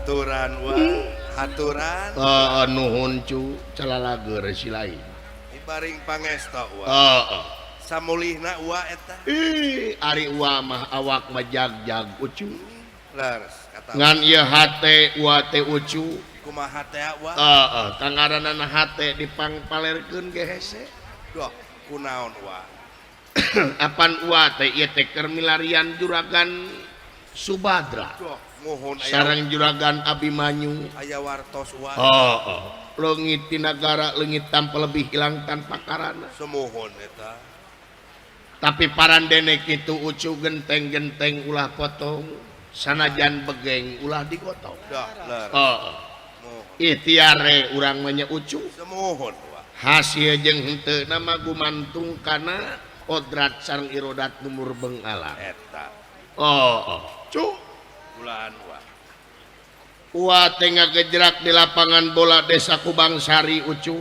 haturan wa haturan nuhun cu calalager si lain ibaring pangesta wa samulihna wa eta ari wa mah awak majag-jag ucu leres kata ngan ieu hate wa teh ucu kumaha teh wa kangaranana hate dipangpalerkeun ge hese doh kunaon wa apan wa teh ieu teh keur milarian juragan Subadra doh muhun sareng juragan Abimanyu aya wartos wa leungit ti nagara leungit tanpa lebih hilang tanpa karana semuhun eta tapi parandene kitu ucu genteng-genteng ulah potong sanajan begeng ulah digotong dah leres ikhtiare urang mah nya ucu semuhun wa hasil jeung henteu nama gumantung kana kodrat sareng irodat numur beungala eta cu bulan wa teh ngagejrak di lapangan bola desa Kubangsari ucu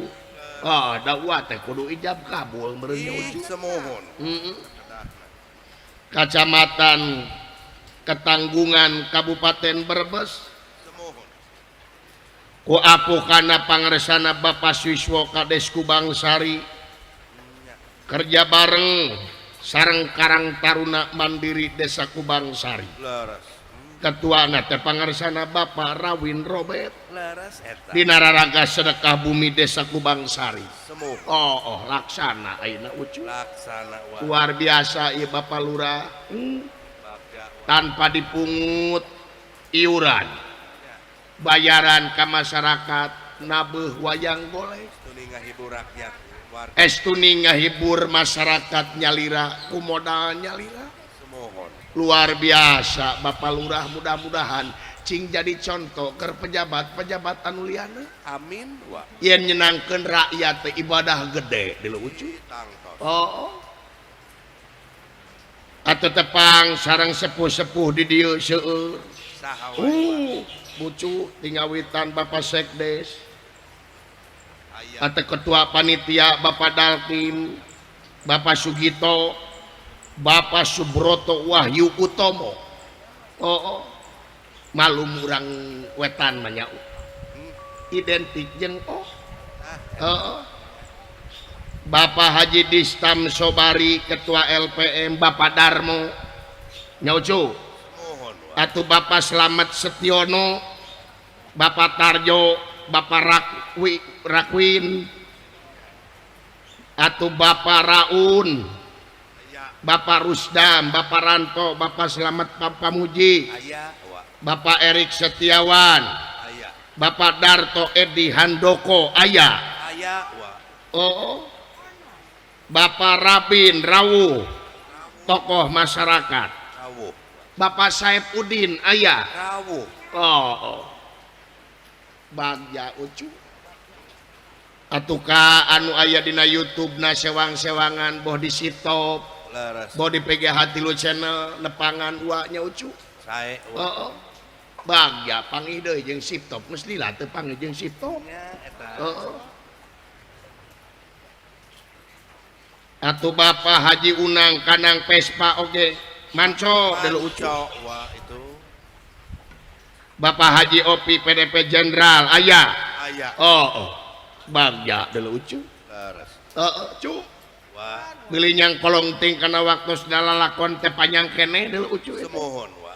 da wa teh kudu ijab kabul meureun nya ucu semuhun Kacamatan Ketanggungan Kabupaten Brebes semuhun ku apukana pangresana Bapak Siswa Kades Kubangsari kerja bareng sareng Karang Taruna Mandiri Desa Kubangsari leres ketuana teh pangresana Bapak Rawin Robert leres eta di Nararaga Sedekah Bumi Desa Kubangsari semuhun laksana ayeuna ucu laksana wa luar biasa ieu Bapak Lurah tanpa dipungut iuran bayaran ke masyarakat nabeuh wayang golek tuni ngahibur rakyat warga estuni ngahibur masyarakat nyalira kumodal nyalira semuhun luar biasa Bapak Lurah mudah-mudahan cing jadi contoh ke pejabat-pejabat anu liana amin wa yen nyenangkeun rakyat teh ibadah gede di ucu tangtos atau tepang sarang sepuh-sepuh di dieu seueur saha bucu tingawitan Bapak Sekdes aya atau ketua panitia Bapak Dalkim Bapak Sugito Bapak Subroto Wahyu Utomo malum urang wetan mah nya identik jeung Bapak Haji Distam Sobari Ketua LPM Bapak Darmo nyaucu semuhun wa atuh Bapak Slamet Setiono Bapak Tarjo Bapak Rakwin atuh Bapak Raun aya Bapak Rusdam Bapak Ranto Bapak Slamet Pamuji aya wa Bapak Erik Setiawan aya Bapak Darto Edi Handoko aya wa Bapak Rabin Rawuh tokoh masyarakat rawuh Bapak Saipudin aya rawuh bagja ucu atuka anu aya dina YouTube na sewang-sewangan boh di sitop leres boh di PGH Tilu channel nepangan uaknya ucu sae wa bagja panggih deui jeung sitop mesti lah teu panggih jeung sitop nya eta atuh Bapak Haji Unang Kanang Pespa oge manco delu ucu wa itu Bapak Haji Opi PDP Jenderal aya bagja delu ucu leres cu wa beli nyang kolong ting kana waktu segala lakon teh panjang kene delu ucu semuhun wa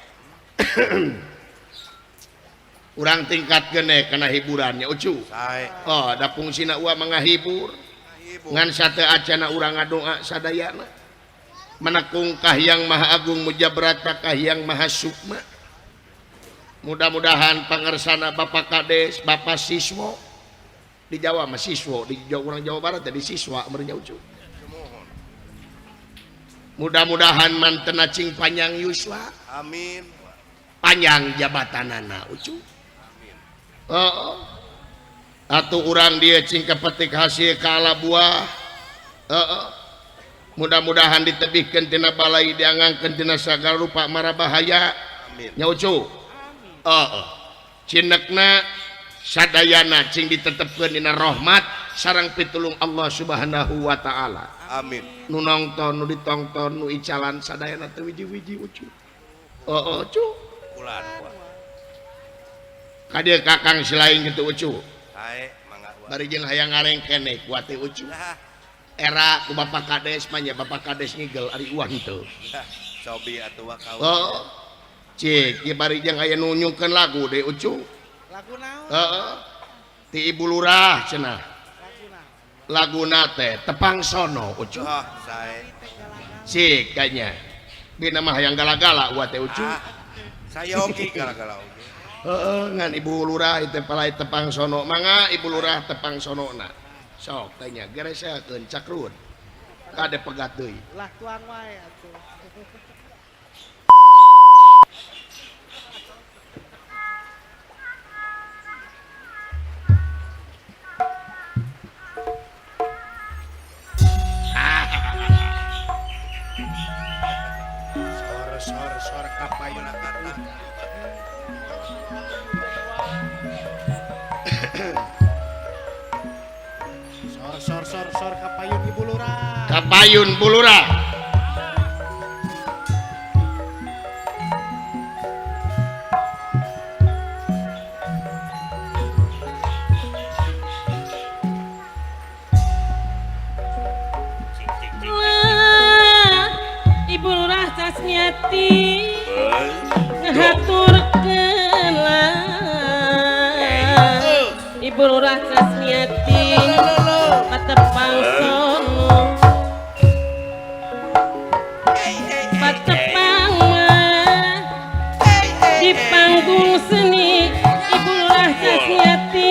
urang tingkat gene kana hiburannya ucu sae da fungsina ua mangahibur ngan sate acana urang ngadoa sadayana menekung Kahyang Maha Agung Mujabrata Kahyang Maha Sukma mudah-mudahan pangersana Bapak Kades Bapak Siswa di Jawa mah siswa di Jawa urang Jawa Barat jadi siswa merenya ucu semuhun mudah-mudahan mantena cing panjang yuswa amin panjang jabatanana ucu atuh urang dia cing kepetik hasil kala buah mudah-mudahan ditebihkeun tina balai diangangkeun tina sagala rupa mara bahaya amin nya ucu cinekna sadayana cing ditetepkeun dina rahmat sareng pitulung Allah Subhanahu wa taala amin nu nongton nu ditongton nu icalan sadayana teu wiji-wiji ucu cu bulan wa Kadieu kakang silaing gitu ucu Sae mangga ulah. bari jeung hayang ngareng keneh kuat teh ucu Nah, era ku bapak kades mah nya bapak kades ngigel ari uang teu nah, cobi atuh wa kaul. oh cik ieu bari jeung aya nu nyungkeun lagu deh ucu Lagu naon? heeh ti ibu lurah cenah Lagu naon? laguna teh tepang sono ucu Oh, sae. cik kayaknya dina mah hayang gala-gala uat teh ucu Ah, sayogi gara-gara oge. heeh ngan ibu lurah itu palai tepang sono mangga ibu lurah tepang sonona sok tanya geresekeun cakrun kade pegat deui Lah tuang wae atuh. Sor kapayun kata. Sor kapayun ibu lurah. kapayun bulurah Wah, Ibu Lurah Casmiati ngahaturkeun Ibu Lurah Casmiati patepang sono patepang di panggung seni Ibu Lurah Casmiati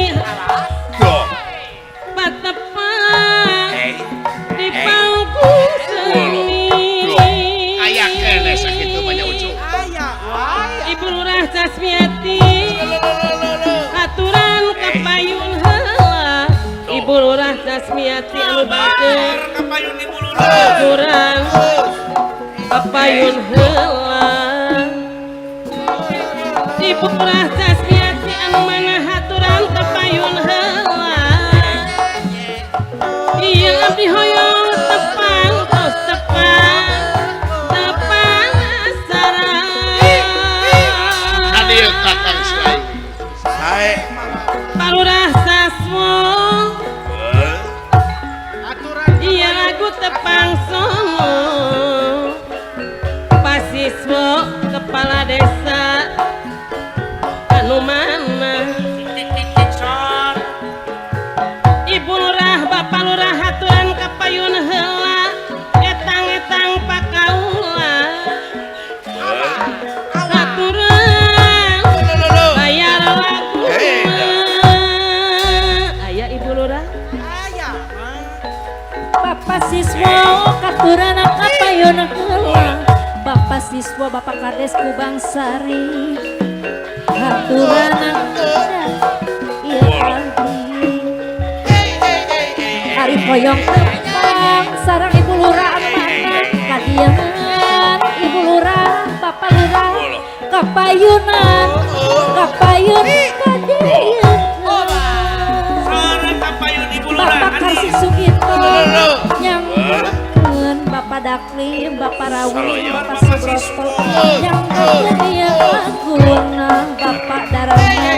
patepang di panggung seni aya keneh sakitu banyak ucu Aya wae. Ibu Lurah Casmiati aturan kapayun heula Ibu Lurah Casmiati anu bager Kapayun ibu lurah. aturan kapayun heula Ibu Lurah Casmiati anu manah aturan kapayun heula ieu abdi hoyong tepang tos tepang sarang kadieu kakang silaing Sae. Palurah Sasmo Aturan iya lagu tepang sono pasiswo kepala desa anu mana Ibu Lurah Bapak Lurah aturan kapayun heula etang-etang pakaula aturan bayar lagu aya Ibu Lurah aya mah. Bapak siswa katurana kapayun heula Bapak siswa Bapak Kades ku Bangsari katurana ieu abdi Ari hoyong tepang sareng Ibu Lurah mana kadieuan Ibu Lurah Bapak Lurah kapayunan kapayun kadieuan Kapayun ibu Bapak Karsi Sugito yang ngelakeun Bapak Daklim, Bapak Rawi, Bapak Subroto yang ngelakeun ieu laguna Bapak Darana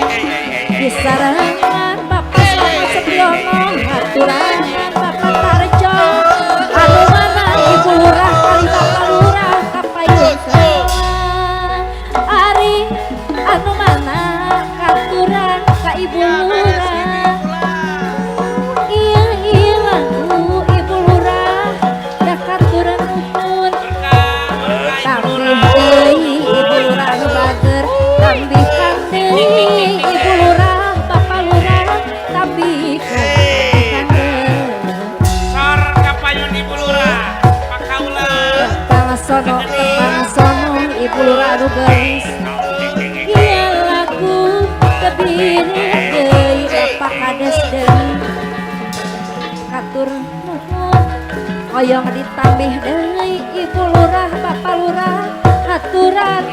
disarangan Bapak Slamet Setiono haturangan Bapak Tarjo anu mana Ibu Lurah kali Bapak Lurah kapayun heula ari anu mana katuran ka Ibu Lurah iya lagu Ibu Lurah dah katuran nuhun tambih deui Ibu Lurah anu bager tambihkan deui Ibu Lurah Bapak Lurah tambihkan deui Sor kapayun ibu lurah. Pakaula. tepang sono Ibu Lurah anu geulis iya lagu kebiri deui Bapak Kades deui katur nuhun hoyong ditambih deui Ibu Lurah Bapak Lurah aturan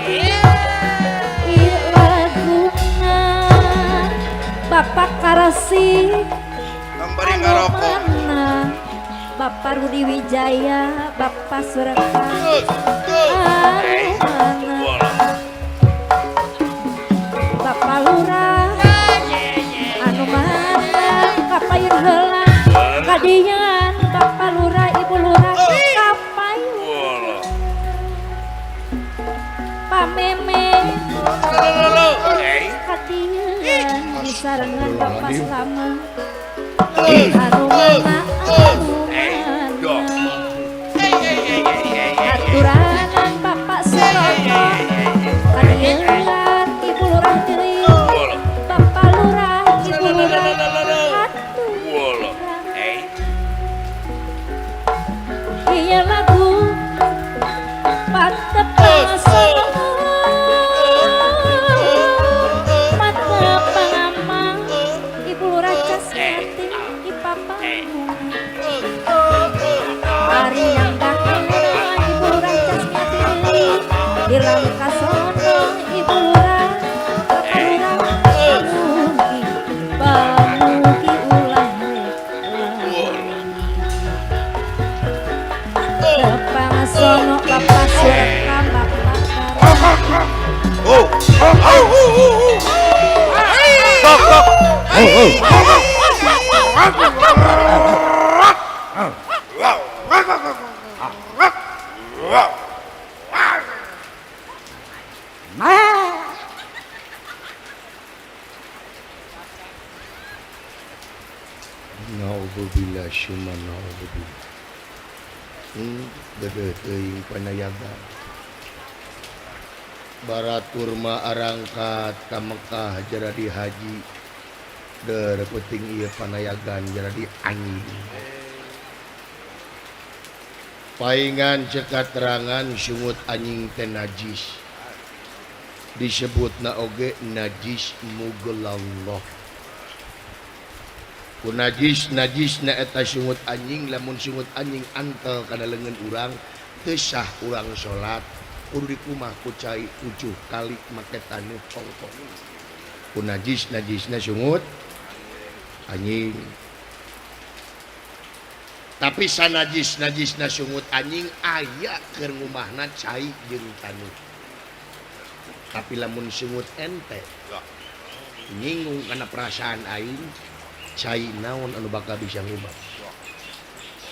ieu laguna Bapak Karasi Kambari anu ngarokok. mana Bapak Rudi Wijaya Bapak Sureka anu mana Bapak Lurah payun heula kadieuan Bapak Lurah Ibu Lurah kapayun pameme kadieuan sarengan Bapak Slamet haruman aturanan Bapak Suroto kadieuan Ibu Lurah Deui Bapak Lurah Ibu Lurah iya lagu mata pangasono mata pangamang Ibu Lurah Casmiati di Papa hari yang datang Ibu Lurah Casmiati di Langkasono Ibu Lurah pamugi ulah Pangasono Bapak Surekam Bapak Nauzubillah syumma nauzubillah. Gede teuing panayaga. Baratur ma arangkat ka Mekah jadi haji. Der penting ieu panayagan jadi anjing. Paingan cekat terangan sungut anjing teh najis. Disebutna oge najis mugelallah. Ku najis na eta sungut anjing lamun sungut anjing antel kana leungeun urang teu sah urang salat kudu dikumah ku cai 7 kali make taneuh pongpong. Ku najisna sungut anjing. Tapi sanajis-najisna sungut anjing aya keur ngumahna cai jeung taneuh. Tapi lamun sungut ente nyinggung kana perasaan aing cai naon anu bakal bisa ngubah.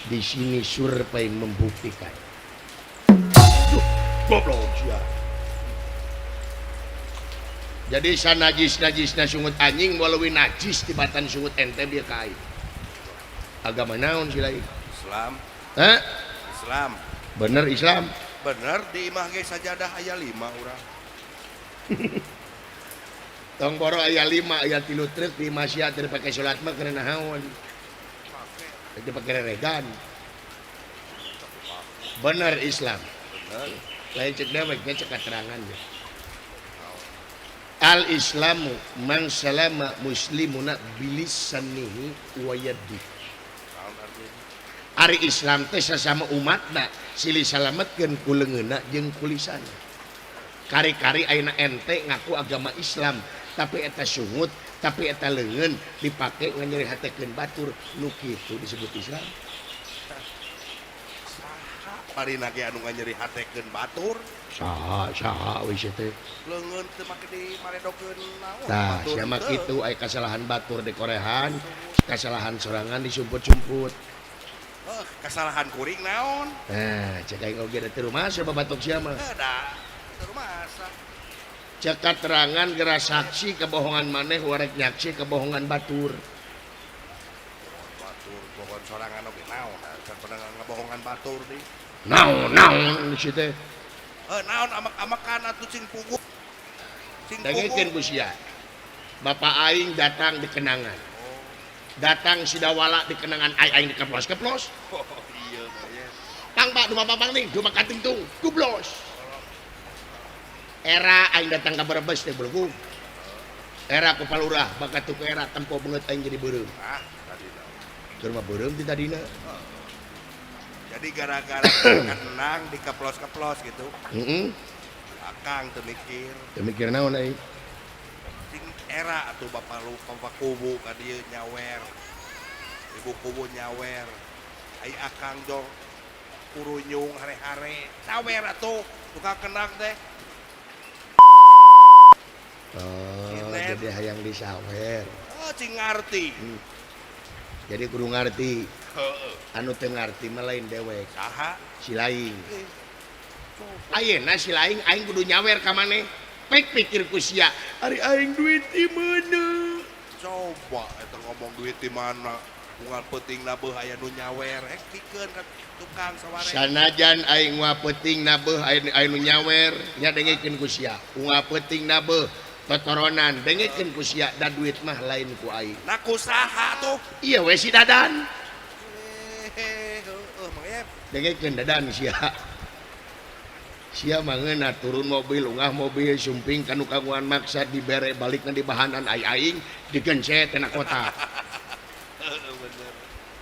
Di sini survei membuktikan. Goblok sia. Jadi sanajis-najisna sungut anjing walaupun najis tibatan sungut ente bieu kai. Agama naon sih lain? Islam. Hah? Islam. Bener Islam. Bener di imah ge sajadah aya 5 urang. Tong boro aya 5 aya 3 truk di masjid teu pake salat mah karena naon? Teu pake reregan. Bener Islam. Bener. Lain cek dewek cek keterangan. Al-Islamu man salama muslimuna bilisanihi wa yadihi. Ari Islam teh sasama umatna silih salametkeun ku leungeunna jeung ku lisanna. Kari-kari ayeuna ente ngaku agama Islam, tapi eta sungut, tapi eta leungeun dipake nganyerihatekeun batur, nu kitu disebut Islam. Parina ge anu nganyerihatekeun batur. Saha we teh. Leungeun teu make dimaredokeun naon? Tah, sia mah kitu aya kasalahan batur di korehan, kasalahan sorangan disumput-sumput. Kesalahan kuring naon? Nah, cek aing oge da teu rumah sia babatok sia mah. Da, teu masa. Cek keterangan geura saksi kebohongan maneh warek nyaksi kebohongan batur. Batur bohongan sorangan oge naon? Can pernah ngabohongan batur deui. Naon si teh. Naon amak-amakan atuh cing pugu. Cing Dengekeun pugu. bu sia. Bapak aing datang di kenangan. Datang sidawala di kenangan aing dikeplos-keplos. Oh iya ya. Tang Pak dumah papang ning, dumah katingtung, kublos. Era aing datang ka Brebes teh belum. Era ku Palurah bakat tuku era tempo beungeut aing jadi beureum. Ah, tadi naon. Keur mah beureum ti tadina. Jadi gara-gara kenang dikeplos-keplos gitu. Heeh. Akang teu mikir. Teu mikir naon aing. Cing era atuh bapak lu papa kubu ka dieu nyawer. Ibu kubu nyawer. Ai akang jong kurunyung hare-hare. Sawer atuh tukang kenang teh. Oh, Internet. jadi hayang disawer. Oh, cing ngarti. jadi kudu ngarti anu teu ngarti mah lain dewek saha si laing ayeuna si laing aing kudu nyawer ka maneh pek pikir ku sia ari aing duit di mana coba eta ngomong duit di mana bungal penting beuh aya nu nyawer pikeun ka tukang sawareng sanajan aing mah penting beuh aya nu nyawer nya dengekeun ku sia unggal penting beuh totoronan dengekeun ku sia da duit mah lain ku aing nah kusaha tuh iya we si dadan mangep dengekeun dadan sia mangeuna turun mobil ungah mobil sumping kanu kagungan maksa dibere balikna di bahanan aing digencet tina kota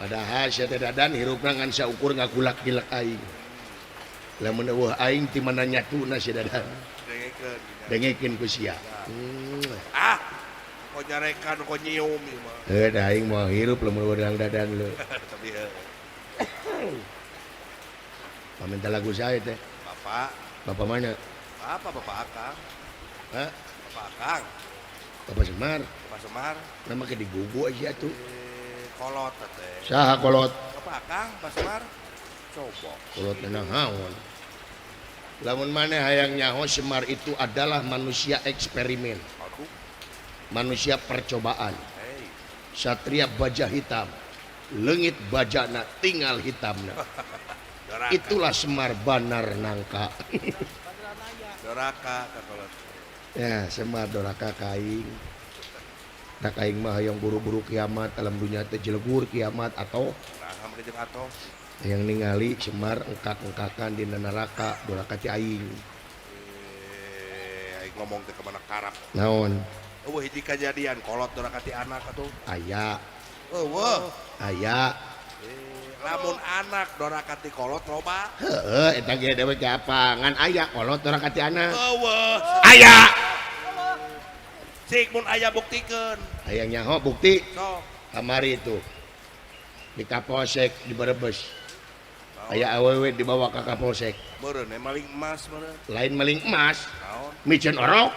padahal sia teh dadan hirupna ngan saukur ngagulak-gilak aing lamun eueuh aing ti mana nyatuna si dadan dengekeun ku sia kok nyarekan kok nyium ieu mah da aing moal hirup lamun urang dadan lu tapi paminta lagu saya teh Bapak mana? Bapak Akang. Hah? Bapak Akang. Bapak Semar. Bapak Semar. Nama ke di gugu aja tuh. Kolot teh. Saha kolot? Bapak Akang, Bapak Semar. Coba. Kolot tenang haon. Lamun mana hayang nyaho Semar itu adalah manusia eksperimen. Aduh. Manusia percobaan. Hey. Satria baja hitam. Leungit bajana tinggal hitamna. Itulah Semar Banar Nangka. Doraka kakolot. Ya, Semar doraka kaing. Da kaing mah hayang buru-buru kiamat alam dunia teh jelegur kiamat atau Nah, mah jeung atos. yang ningali Semar engkak-engkakan di neraka doraka ti aing. Aing ngomong teh ka mana karap. Naon? Eueuh hiji kejadian kolot doraka ti anak atuh. Aya. Eueuh. Aya. Lamun anak doraka ti kolot loba. Heeh, eta ge dewe ge apa? Ngan aya kolot doraka ti anak. Eueuh. Aya. Cik mun aya buktikeun. Hayang nyaho bukti Sok. kamari itu. Di Kapolsek di Brebes. Aya awewe dibawa ke Kapolsek. Meureun maling emas meureun. Lain maling emas, Naon? micen orok.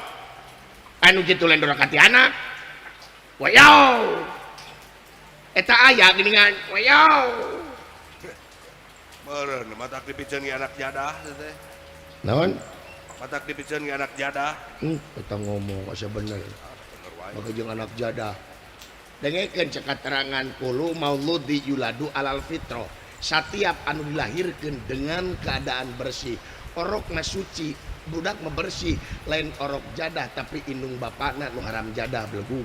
Anu kitu lain doraka ti anak. Wayaw. Eta aya geuningan. Wayaw. Meureun matak dipikeun ge anak jadah teh. Naon? Matak dipikeun ge anak jadah. Kita ngomong asa bener. Bener wae. Maka jeung anak jadah. Dengekeun cek keterangan kulu mauludi yuladu alal fitro. Setiap anu dilahirkeun dengan keadaan bersih. Orokna suci, budak mah bersih. Lain orok jadah tapi indung bapakna nu haram jadah belegu.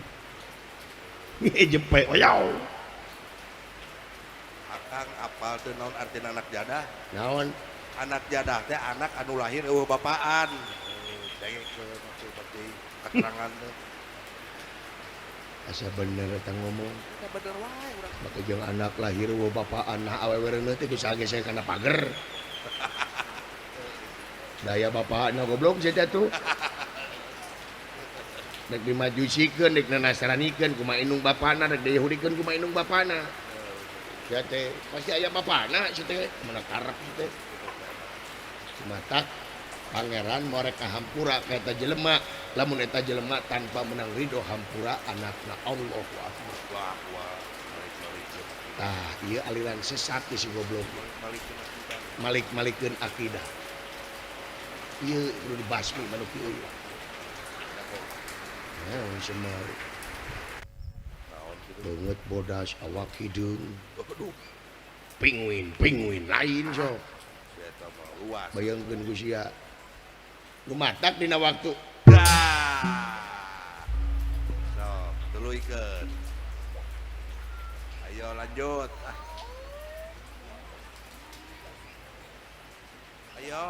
Jempe oyaw. Akang apal teu naon artina anak jadah? Naon? Anak jadah teh anak anu lahir eueuh bapaan. Dengekeun atuh berarti keterangan teh. Asa bener eta ngomong. Eta bener wae urang. Maka jeung anak lahir eueuh bapaan nah awewe teh geus sagesek kana pager. Daya bapakna goblok sia teh tuh. Dek dimajusikeun, dek nasranikeun kumaha indung bapana, dek diyahudikeun kumaha indung bapana. Ya teh pasti aya bapana sia teh, mana karep teh. Matak pangeran morek ka hampura ka eta jelema, lamun eta jelema tanpa menang ridho hampura anakna Allahu Akbar. Wah. Tah, ieu aliran sesat si goblok. Malik-malikeun akidah. Ieu kudu dibasmi manuk ieu. Naon Semar. Beungeut bodas awak hideung. Aduh, Pinguin lain sok. eta mah luas. Bayangkeun ku sia. Lumatak dina waktu. Dah. Sok, tuluikeun. Ayo lanjut. Ayo.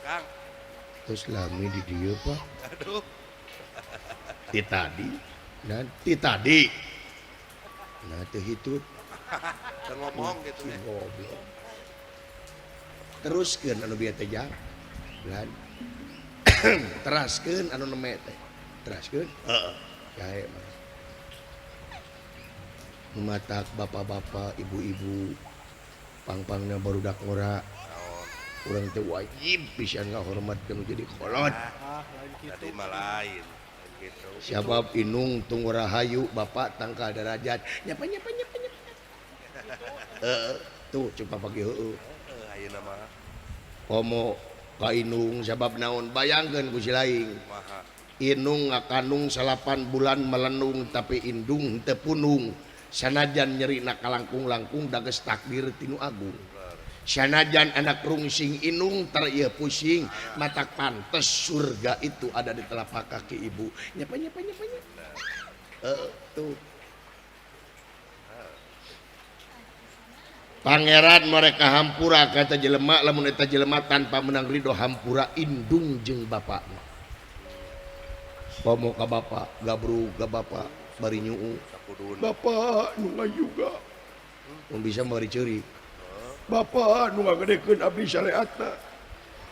Kang. Terus lami di dieu Pak. Aduh. Ti tadi. Dan ti tadi. Nah teu hitut. Teu ngomong gitu ya. Goblok. Teruskeun anu bieu teh jang. Lan. Teraskeun anu neme teh. Teraskeun? Heeh. Jae mah. Matak bapak-bapak, ibu-ibu, pang-pangna barudak ngora. Urang teh wajib pisan ngahormatkeun jadi kolot. Ah, lain kitu. Tadi mah lain. gitu. Sabab inung tunggu rahayu bapak tangkal derajat. Nyapa. Tuh coba pagi heueuh. Ayeuna mah Komo ka inung sabab naon bayangkeun ku si laing. kumaha. Inung ngakandung 8 bulan melenung tapi indung teu punung. Sanajan nyeri nakalangkung-langkung dages takdir tinu agung. Sanajan anak rungsing inung ter ieu pusing matak pantes surga itu ada di telapak kaki ibu. Nyapa. Tuh. Pangeran mereka hampura kata jelema lamun eta jelema tanpa menang ridho hampura indung jeung bapakna. Komo ka bapak, gabru ka bapak, bari nyuu. Sakudun. Bapak nu juga. Mun bisa bari ceuri. Bapak nu ngagedekeun abdi syariatna.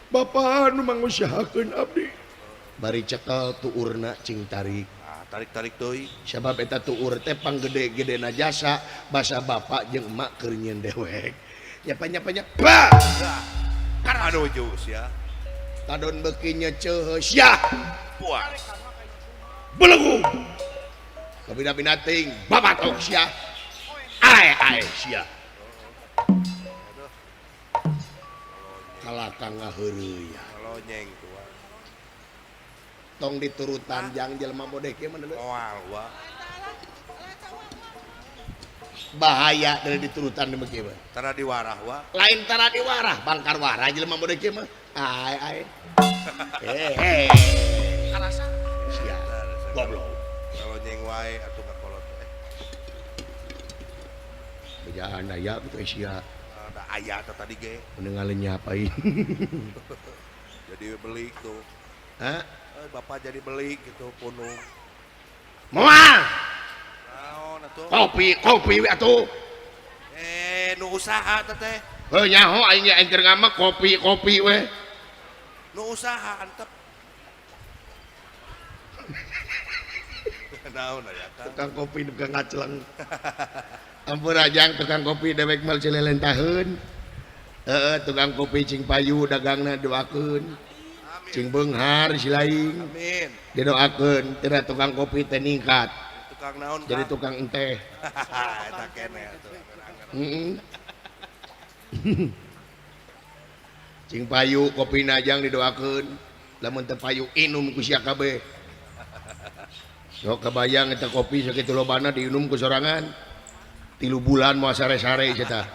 Bapak nu mangusahakeun abdi. Bari cekel tuurna cing tarik. Tarik deui. Sabab eta tuur teh panggede-gedena jasa basa bapak jeung emak keur nyieun dewek. Nyapa. Bah! Aduh jus ya. Tadon beuki nyeceus ya. Puas. Belegu. Kabina ting babatok sia. Ae sia. Kalakang ngaheureuy. Ngelonyeng tuh. Tong diturutan jang jelema modek ieu mah Moal wa. bahaya dari diturutan di kieu mah. Tara diwarah wa. Lain tara diwarah, bangkar warah jelema modek ieu mah. Ae. Karasa. Sia. Goblok. Ngelonyeng wae atuh ngakolot. Bejaan aya kitu sia. Ada aya tadi ge. Meninggalin nyapain. Jadi beli tuh. Hah? Bapak jadi beli gitu punung. Moal. Naon atuh? Kopi we atuh. Nu usaha teh. Heuh nyaho aing keur ngamak kopi we. Nu usaha antep. Naon aya kan? Tukang kopi tukang ngacleng. Ampun ajang tukang kopi dewek mal cilelentaheun. Tukang kopi cing payu dagangna doakeun. Cing beunghar si laing Amin. didoakeun teu tukang kopi teh ningkat Tukang naon jadi Kang? tukang enteh. Eta kene atuh. Cing payu kopi najang didoakeun lamun teu payu inum ku sia kabeh. Sok kabayang eta kopi sakitu lobana diinum ku sorangan 3 bulan moal sare-sare eta.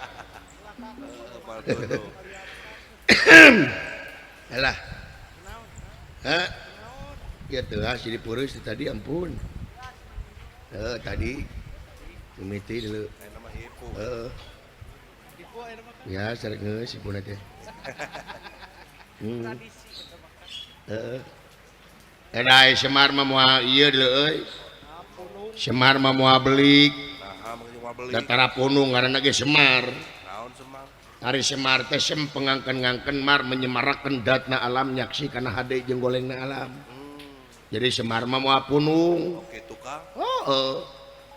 Alah. Hah? Ya teu jadi peureus tadi ampun. Tadi mimiti dulu. Eta mah hipu. Ya sareng geus sipuna teh. Erai Semar mah moal ieu deuleu euy. Semar mah moal belik. Nah, mah beli. Datara punung ngaranna ge Semar. Naon Semar? Ari Semar teh sem pengangken-ngangken mar menyemarakeun datna alam nyaksi kana hade jeung golengna alam. Jadi Semar mah moal punung. Oke tukang. Heeh.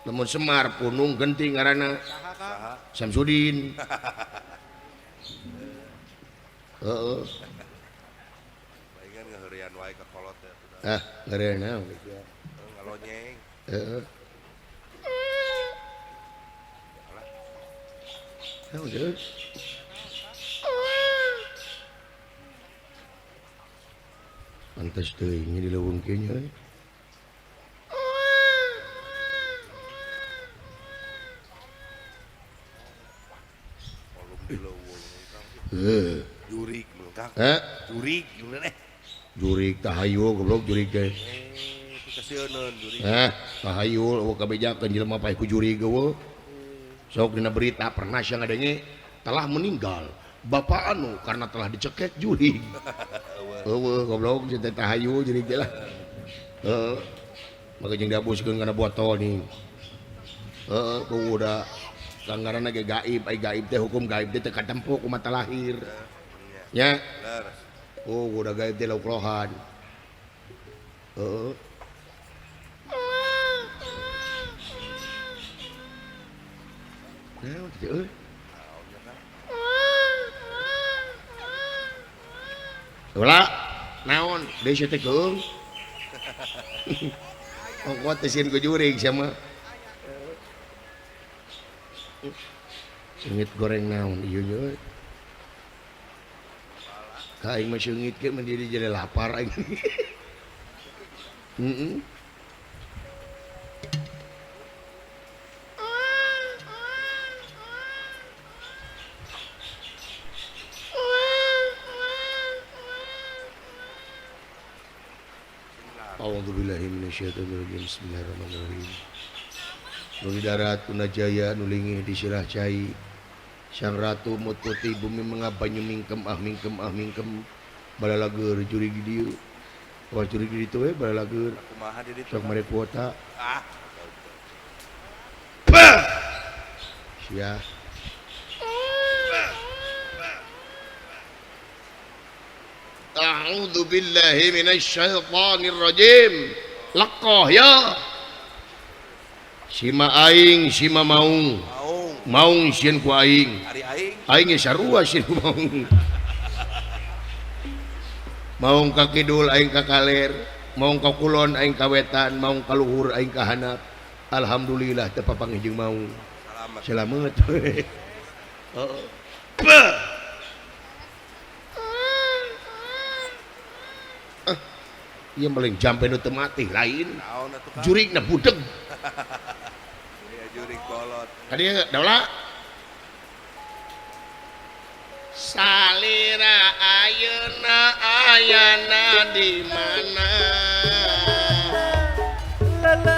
Lamun Semar punung genting ngaranna Saha? Samsudin. Heeh. Baingan ngaheurean wae ka kolot ya. Ngareuna. Ngalonyeng. Heeh. Udah. Pantes teuing nya dileuweungkeun nya. Walum dileuweung Kang. Jurig mun Kang. Jurig gimana nih? Jurig tahayu goblok jurig teh. Dikasieun jurig. Tahayu eueuh kabejakeun jelema paeh ku jurig eueuh. Sok dina berita pernah sia ngadenge telah meninggal bapak anu karena telah dicekek jurig. Eueuh goblok teh tahayu jurig teh lah. Heeh. Maka jeung diabuskeun kana botol nih. Heeh, udah kanggaranna ge gaib, ai gaib teh hukum gaib teh teu katempo ku mata lahir. Nya. Leres. Udah gaib teh lauklohan. Heeh. Naon teh euy? Ulah, naon? Deui teh keung. Ongkot tesin ku jurig sama. Sengit goreng naon ieu nya. Ka aing mah seungit ge mendiri jadi lapar aing. Heeh. A'udzubillahi minasyaitonirrajim. Bismillahirrahmanirrahim. Nuli darat tuna jaya nulingi di sirah cai. Sang ratu mut putih bumi mengabanyu mingkem mingkem. Balalager juri di dieu. Wah juri di ditu we balalager. Kumaha di ditu? Sok mere kuota. Ah. Sia. A'udzu billahi minasyaitonir rajim. Laqah ya. Sima aing, sima maung. Maung sieun ku aing. Ari aing. Aing ge sarua sieun ku maung. Maung ka kidul aing ka kaler, maung ka kulon aing ka wetan, maung ka luhur aing ka handap. Alhamdulillah teu papanggih jeung maung. Selamat. Selamat. Heeh. Iya maling jampe nu teu mati lain. Naon atuh Kang? Jurigna budeg. Iya jurig kolot. Kadieu daula. Salira ayana di mana?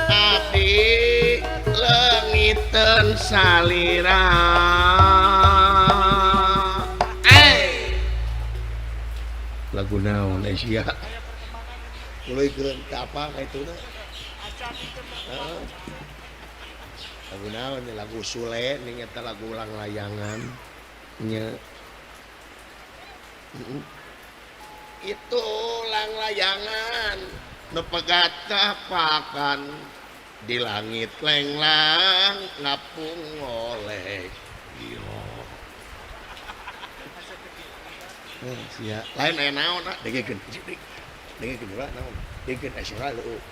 Abdi leungiteun salira. Lagu naon sia? Mulikeun ka apa ka ituna? Heeh. Lagu naon lagu Sule ning eta lagu ulang layangan nya. Itu ulang layangan nu pegata pakan di langit lenglang ngapung oleh yo. Sia lain aya naon dengekeun sidik. Dengekeun heula naon? Dengekeun asura leueuh.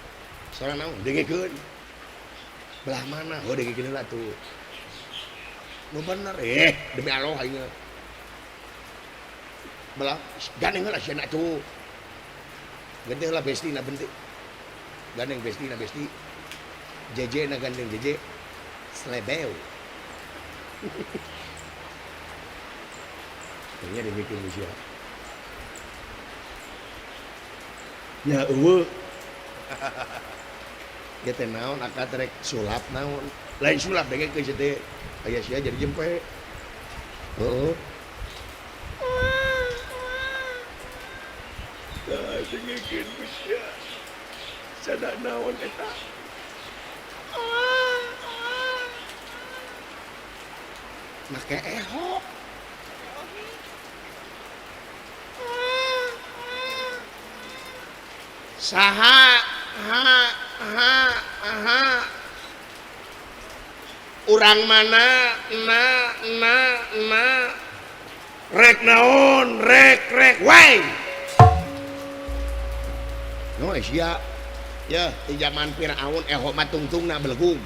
Sora naon? Dengekeun. Belah mana? Oh dengekeun heula tuh. Nu bener demi Allah aing. Belah gandeng heula sia tuh. Gede heula besti na bentik. Gandeng besti na besti. JJ na gandeng JJ. Slebeu. Kayaknya dengekeun sia. Ya eueuh. Dia teh naon akad rek sulap naon. Lain sulap denge ke teh. Aya sia jadi jempe. Heeh. Tah dengekeun sia. Sada naon eta. Make eho. Saha urang mana rek naon rek wae no sia ya di zaman Firaun eho mah tungtungna belgum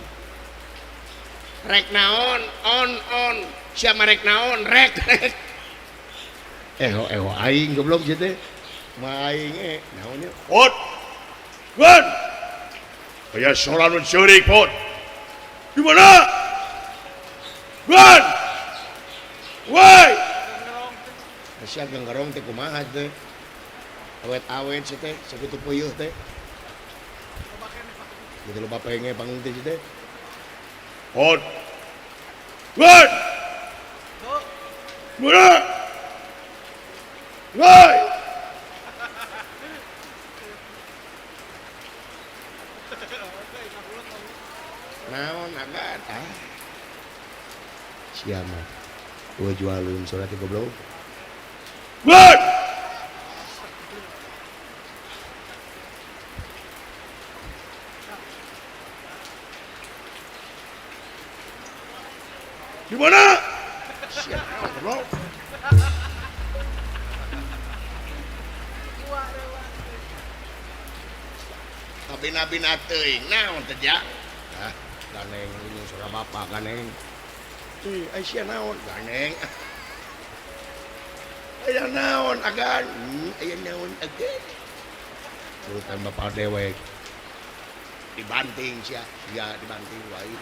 rek naon on sia rek naon rek eho aing goblok ieu teh maing naonnya pot gun aya suara nu ceurik pot di mana gun woi sia genggerong teh kumaha teh awet si teh sakitu peuyeut teh gitu loba penge panggung teh si teh pot gun mana woi naon agak siapa gua jualin surat goblok good di mana siapa goblok Bina-bina teuing naon teh ja? Ah, ganeng ini surah bapak ganeng. Aisyah naon ganeng. Aya naon agan? Aya naon agan? Urutan bapak dewek. Dibanting sia, ya dibanting wae.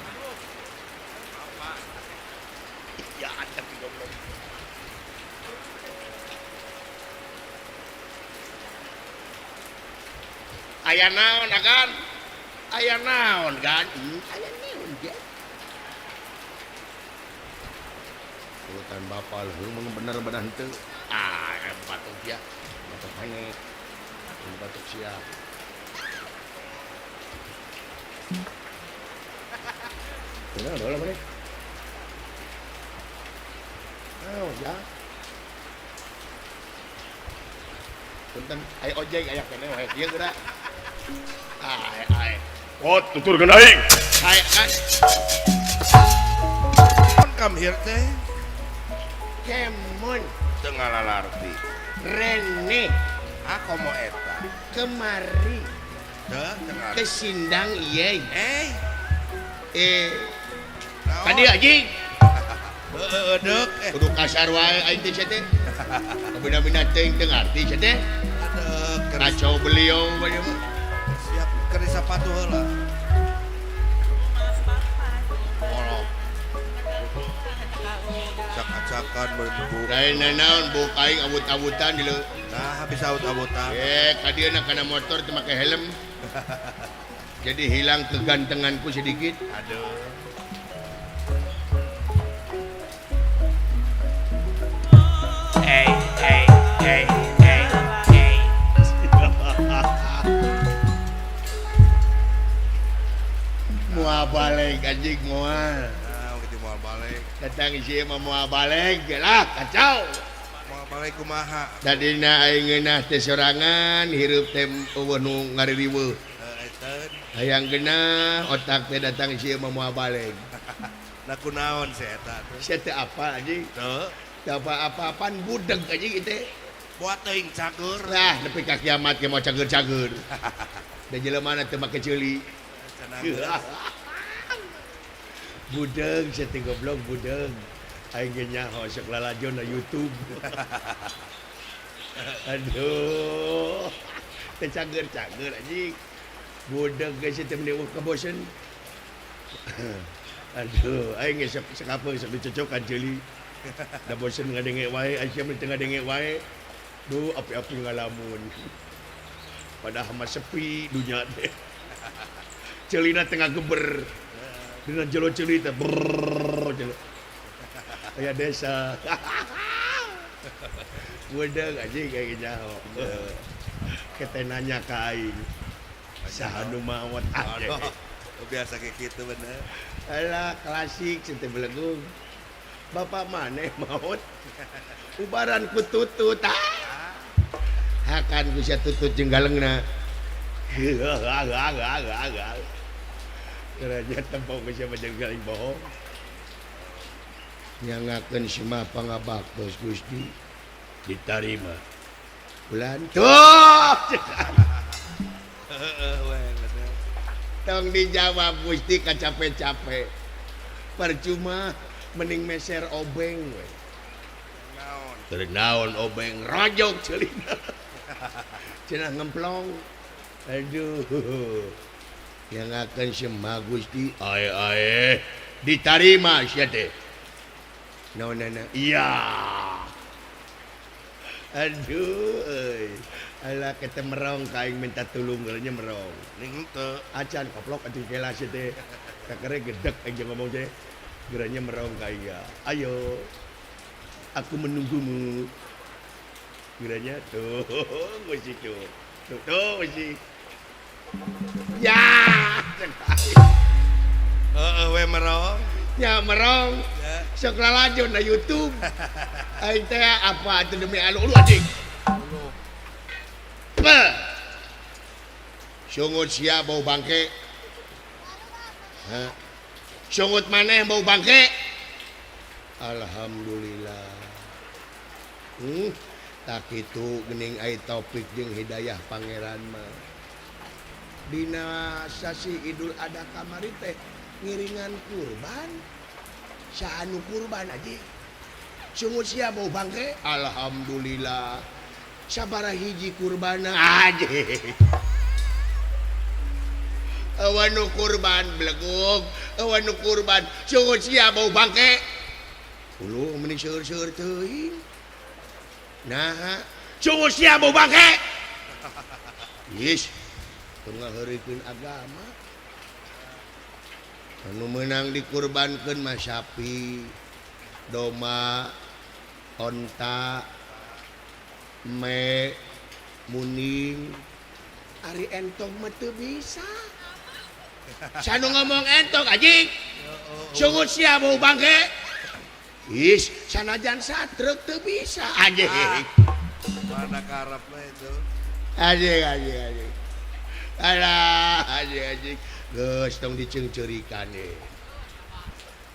Ya ada di goblok. Aya naon agan? Aya naon gan? Aya naon ge? Urutan bapak leuh bener-bener henteu. Ah, batuk ya. Batuk hanya. Batuk sia. Bener boleh boleh. Oh ya. Punten, ai ojek aya kene wae kieu geura. Ai. Oh, tuturkeun aing. Ai kan. Come here teh. Kemon Tengah lalarti. Rene Aku mau eta. kemari Tengah. ke Sindang ieu. Naon? Tadi anjing Deuk. kudu kasar wae aing teh sia teh. Bina-bina teuing teu ngarti sia teh. Deuk. Kacau beliau banyak mah. Siap keris sepatu heula. Molok. Cak-cakan bentuk. Lain naon buk aing abut-abutan di leuh. Nah, habis aut-autan. Kadieuna kana motor teu make helm. Jadi hilang kegantenganku sedikit. Aduh. Hey. Moal balik anjing moal. Nah, kita mau balik. Datang isi mah moal balik lah kacau. Mau balik kumaha? Tadina aing ngeunah teh sorangan hirup teh eueuh nu ngaririweuh. Euten. Hayang geunah otak teh datang isi mah moal balik. Da kunaon si eta teh? Sia teh apa anjing? Teu. Teu apa-apaan budeg anjing ieu teh. Buat teuing cager. Lah nepi ka kiamat ge mau cager-cager. Da jelema teh make ceuli. Budeg sia teh goblok budeg. Aing ge nyaho sok lalajon na YouTube. Aduh. Teh cager-cager anjing. Budeg ge sia teh meni kabosen. Aduh, aing ge sok apa sok dicocokan ceuli. Da bosen ngadenge wae, Aisyah mah teu ngadenge wae. Duh, api-api ngalamun. Padahal mah sepi dunya teh. Celina tengah geber. Dengan jelo celi teh brrrr. Aya desa. Budeg anjing kayak nyaho. Kete nanya ka aing. Saha nu maot ade. Biasa kayak gitu bener. Alah klasik teh belegung. Bapak maneh maot. Ubaran ku tutut. Hakan ku sia tutut jeung galengna. Kerajaan tempau ku sia jeung galing bohong. Nyangakeun si mah pangabaktos Gusti ditarima. Bulan tuh. Tong dijawab Gusti kacape-cape. Percuma mending meser obeng we. Naon? Teu naon obeng rojok ceulina. Cenah ngemplong. Aduh. Yang akan semah Gusti ae ditarima sia teh. Naonana? Iya. Aduh euy. Alah kita merong kaing minta tulung geurnya merong. Ning teu. Acan koplok atuh kelas teh. Kakere gedek aja ngomong teh. Geurnya merong kaing ya. Ayo. Aku menunggumu. Geurnya tuh Gusti tuh. Tuh Gusti. Ya. We merong. Ya merong. Ya. Sok lalajon na YouTube. Aing teh apa atuh demi alu anjing. Sungut sia bau bangke. Sungut maneh bau bangke. Alhamdulillah. Tak kitu geuning ai taufik jeung hidayah pangeran mah. dina sasi Idul Adha kamari teh ngiringan kurban. Sanu kurban aja. Sungut sia bau bangke. Alhamdulillah. Sabaraha hiji kurban aja. Awanu kurban belegog, awanu kurban sungut sia bau bangke. Ulu meni seur-seur teuing. Nah, sungut sia bau bangke. Yes. Tengah harikeun agama. Anu menang dikurbankeun mah sapi, doma, onta, me, muning. Ari entong mah teu bisa. Sanu ngomong entong anjing. Sungut sia bau bangke. Is, sanajan satrek teu bisa anjing. Mana karep mah itu. Anjing. Alah, anjing. Geus tong diceungceurikan ye.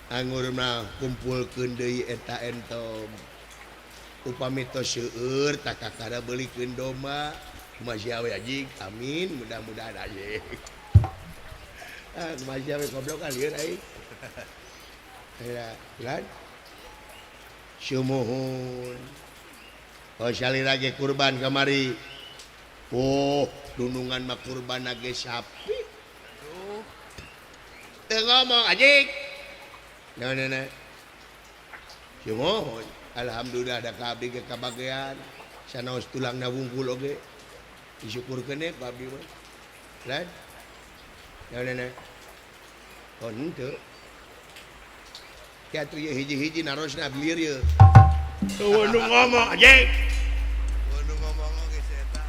Angurna kumpulkeun deui eta entong. Upami tos seueur tak kakara beulikeun domba. Kumaha sia we anjing? Amin, mudah-mudahan anjing. Kumaha sia we goblok alieur ai. Kan? Sumuhun. Oh salira ge kurban kamari. Oh, dunungan mah kurban ge sapi. Teu ngomong anjing. Nah. Sumuhun. Alhamdulillah da ka abdi ge kabagean. Sanaos tulangna wungkul oge. Disyukurkeun we ka abdi mah. Lan. Nah. Oh henteu. Kiatu ye hiji-hiji narosna belir ye. Tuh nu ngomong anjing. Nu ngomong oge eta.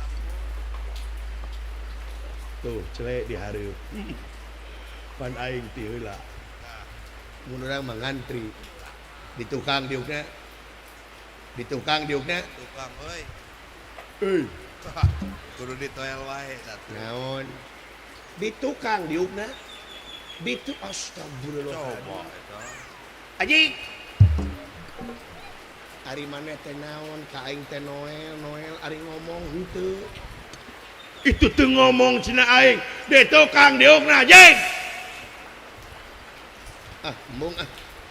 Tuh, celek di hareup. Pan aing ti heula. Mun urang mah ngantri di tukang diukna. Tukang euy. Euy, Kudu ditoel wae satu. naon? Di tukang diukna. Bitu astagfirullah. Coba eta. Aji. Ari maneh teh naon ka aing teh Noel ari ngomong henteu. Itu teu ngomong cenah aing, di tukang diukna anjing. Embung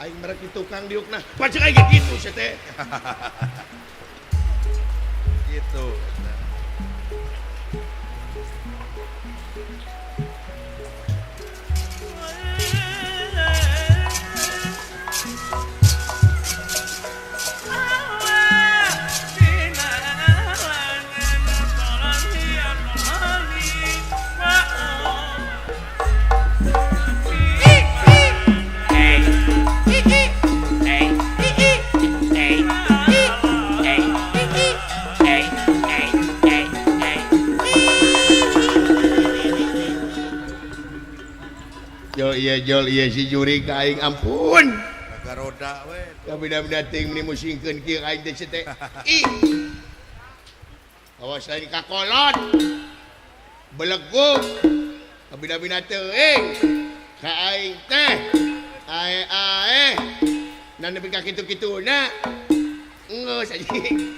aing merek di tukang diukna. Pacek aing kitu sia teh. Gitu. Jol iya si juri ka aing ampun. Garoda we. Kabida-bida ting meni musingkeun kieu aing teh teh. Ih. Awas lain kakolot. Belegug. Kabida-bida teuing. Ka aing teh. Ae. Nan nepi ka kitu-kituna. Ngeus anjing.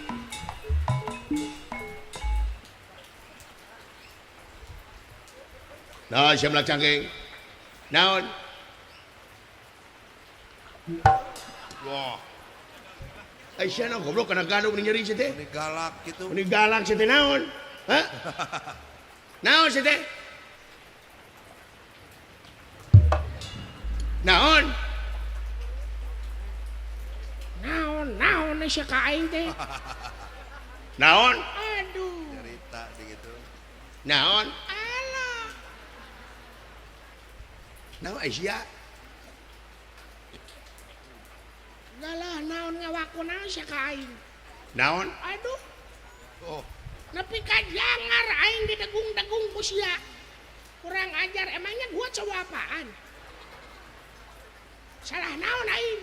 Nah, siap melak cangking. Naon? Wah, Aisyah goblok kana gaduh meni nyeri sia teh. ini galak gitu. Meni galak sia teh naon? Hah? Naon sia teh? Naon? Naon sia ka aing teh. Naon? Aduh. Cerita gitu. Naon? Alah. Naon Aisyah? Galah naon ngawaku naon sia ka aing. Naon? Aduh. Oh, Nepi ka jangar aing didegung-degung ku sia. Kurang ajar emangnya gua cowok apaan? Salah naon aing?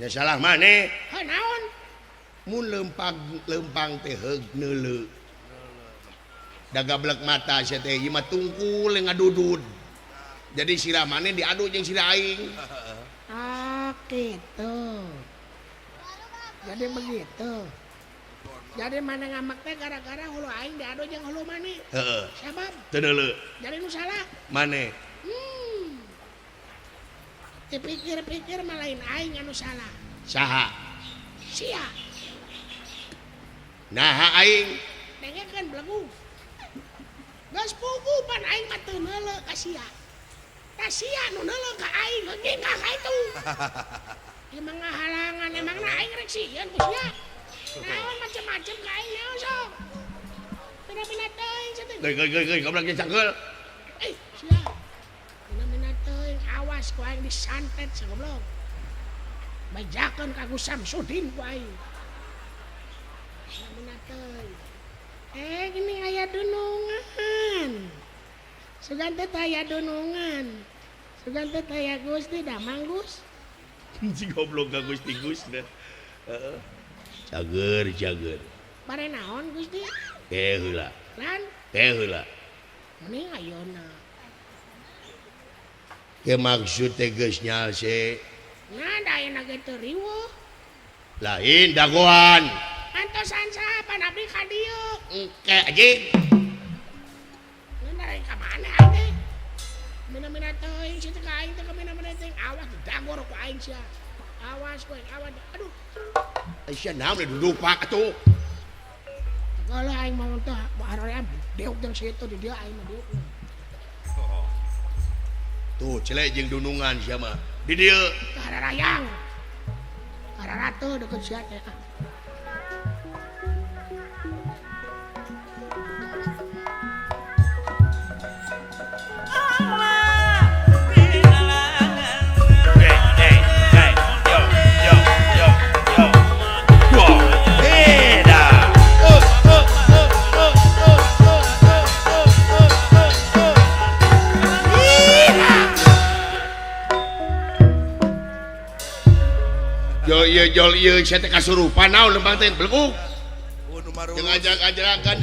Ya salah maneh. Ha naon? Mun lempang teh heug neuleu. Da gablek mata sia teh ieu mah tungkul ngadudud. Jadi sirah maneh diadu jeung sirah aing. Ah, gitu. Jadi begitu. Jadi mana ngamak teh gara-gara hulu aing diadu jeung hulu mane. Heeh. Sabab Teu deuleu. jadi nu salah. Mane? Dipikir-pikir malah lain aing anu salah. Saha? Sia, Nah aing. dengekeun belegu. Geus pugu pan aing mah teu neuleuh ka sia. Tah sia nu neuleuh ka aing ngingkah ka itu. Emang ngahalangan emangna aing rek sieun ku sia. Naon macem-macem ka aing naon sok. Pina-pina teuing cenah. Geuy goblok ge cangkeul. Sia. Pina-pina teuing awas ku aing disantet sagoblok. Bajakeun ka Gus Samsudin ku aing. Pina-pina teuing. Gini aya dunungan. Sugan teh aya dunungan. Sugan teh aya Gusti da manggus. Si goblok ka Gusti Gusna. Heeh. Cager. Bare naon Gusti? Teh heula. Lan mending ayeuna. Ke maksud teh geus nyalse. Nah, da ayeuna ge teu riweuh. Lain dagoan. Antosan saha pan abdi ka dieu. Engke anjing. Ngan dari ka mana aing? Mina-mina teuing situ ka aing teh ka mina-mina teuing awas dagor ku aing sia. Awas ku aing awas. Aduh. Aisyah naon le dudupak atuh. Kalau aing mau teh baharorean deuk jeung situ di dia aing mah deuk. Tuh celek jeung dunungan sia mah. Di dieu. Kararayang. Kararatu deket sia teh. Jol ieu sia teh kasurupan naon lembang teh beluk. Nu marulus. Jeung ajak-ajakan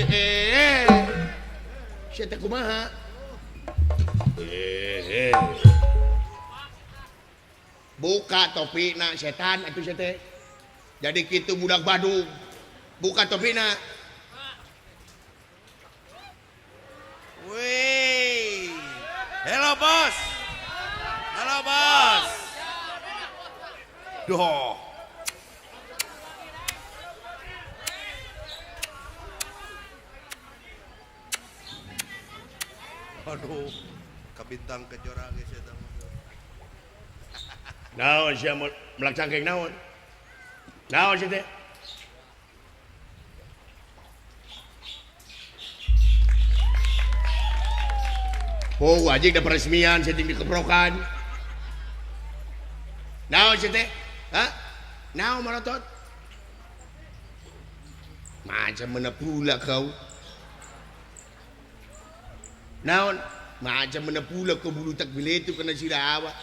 sia teh kumaha? Buka topina setan atuh sia teh. Jadi kitu budak Badung. Buka topina. Wih. Halo bos. Halo bos. Doh. Aduh, ke bintang kejora geus eta mah. Naon sia melak cangkeng naon? Naon sia teh? Oh, anjing da peresmian sia ting dikeprokan. Naon sia teh? Hah? Naon marotot? Macam mana pula kau? Naon? Macam mana pula kau bulu tak bila itu kena sirawa?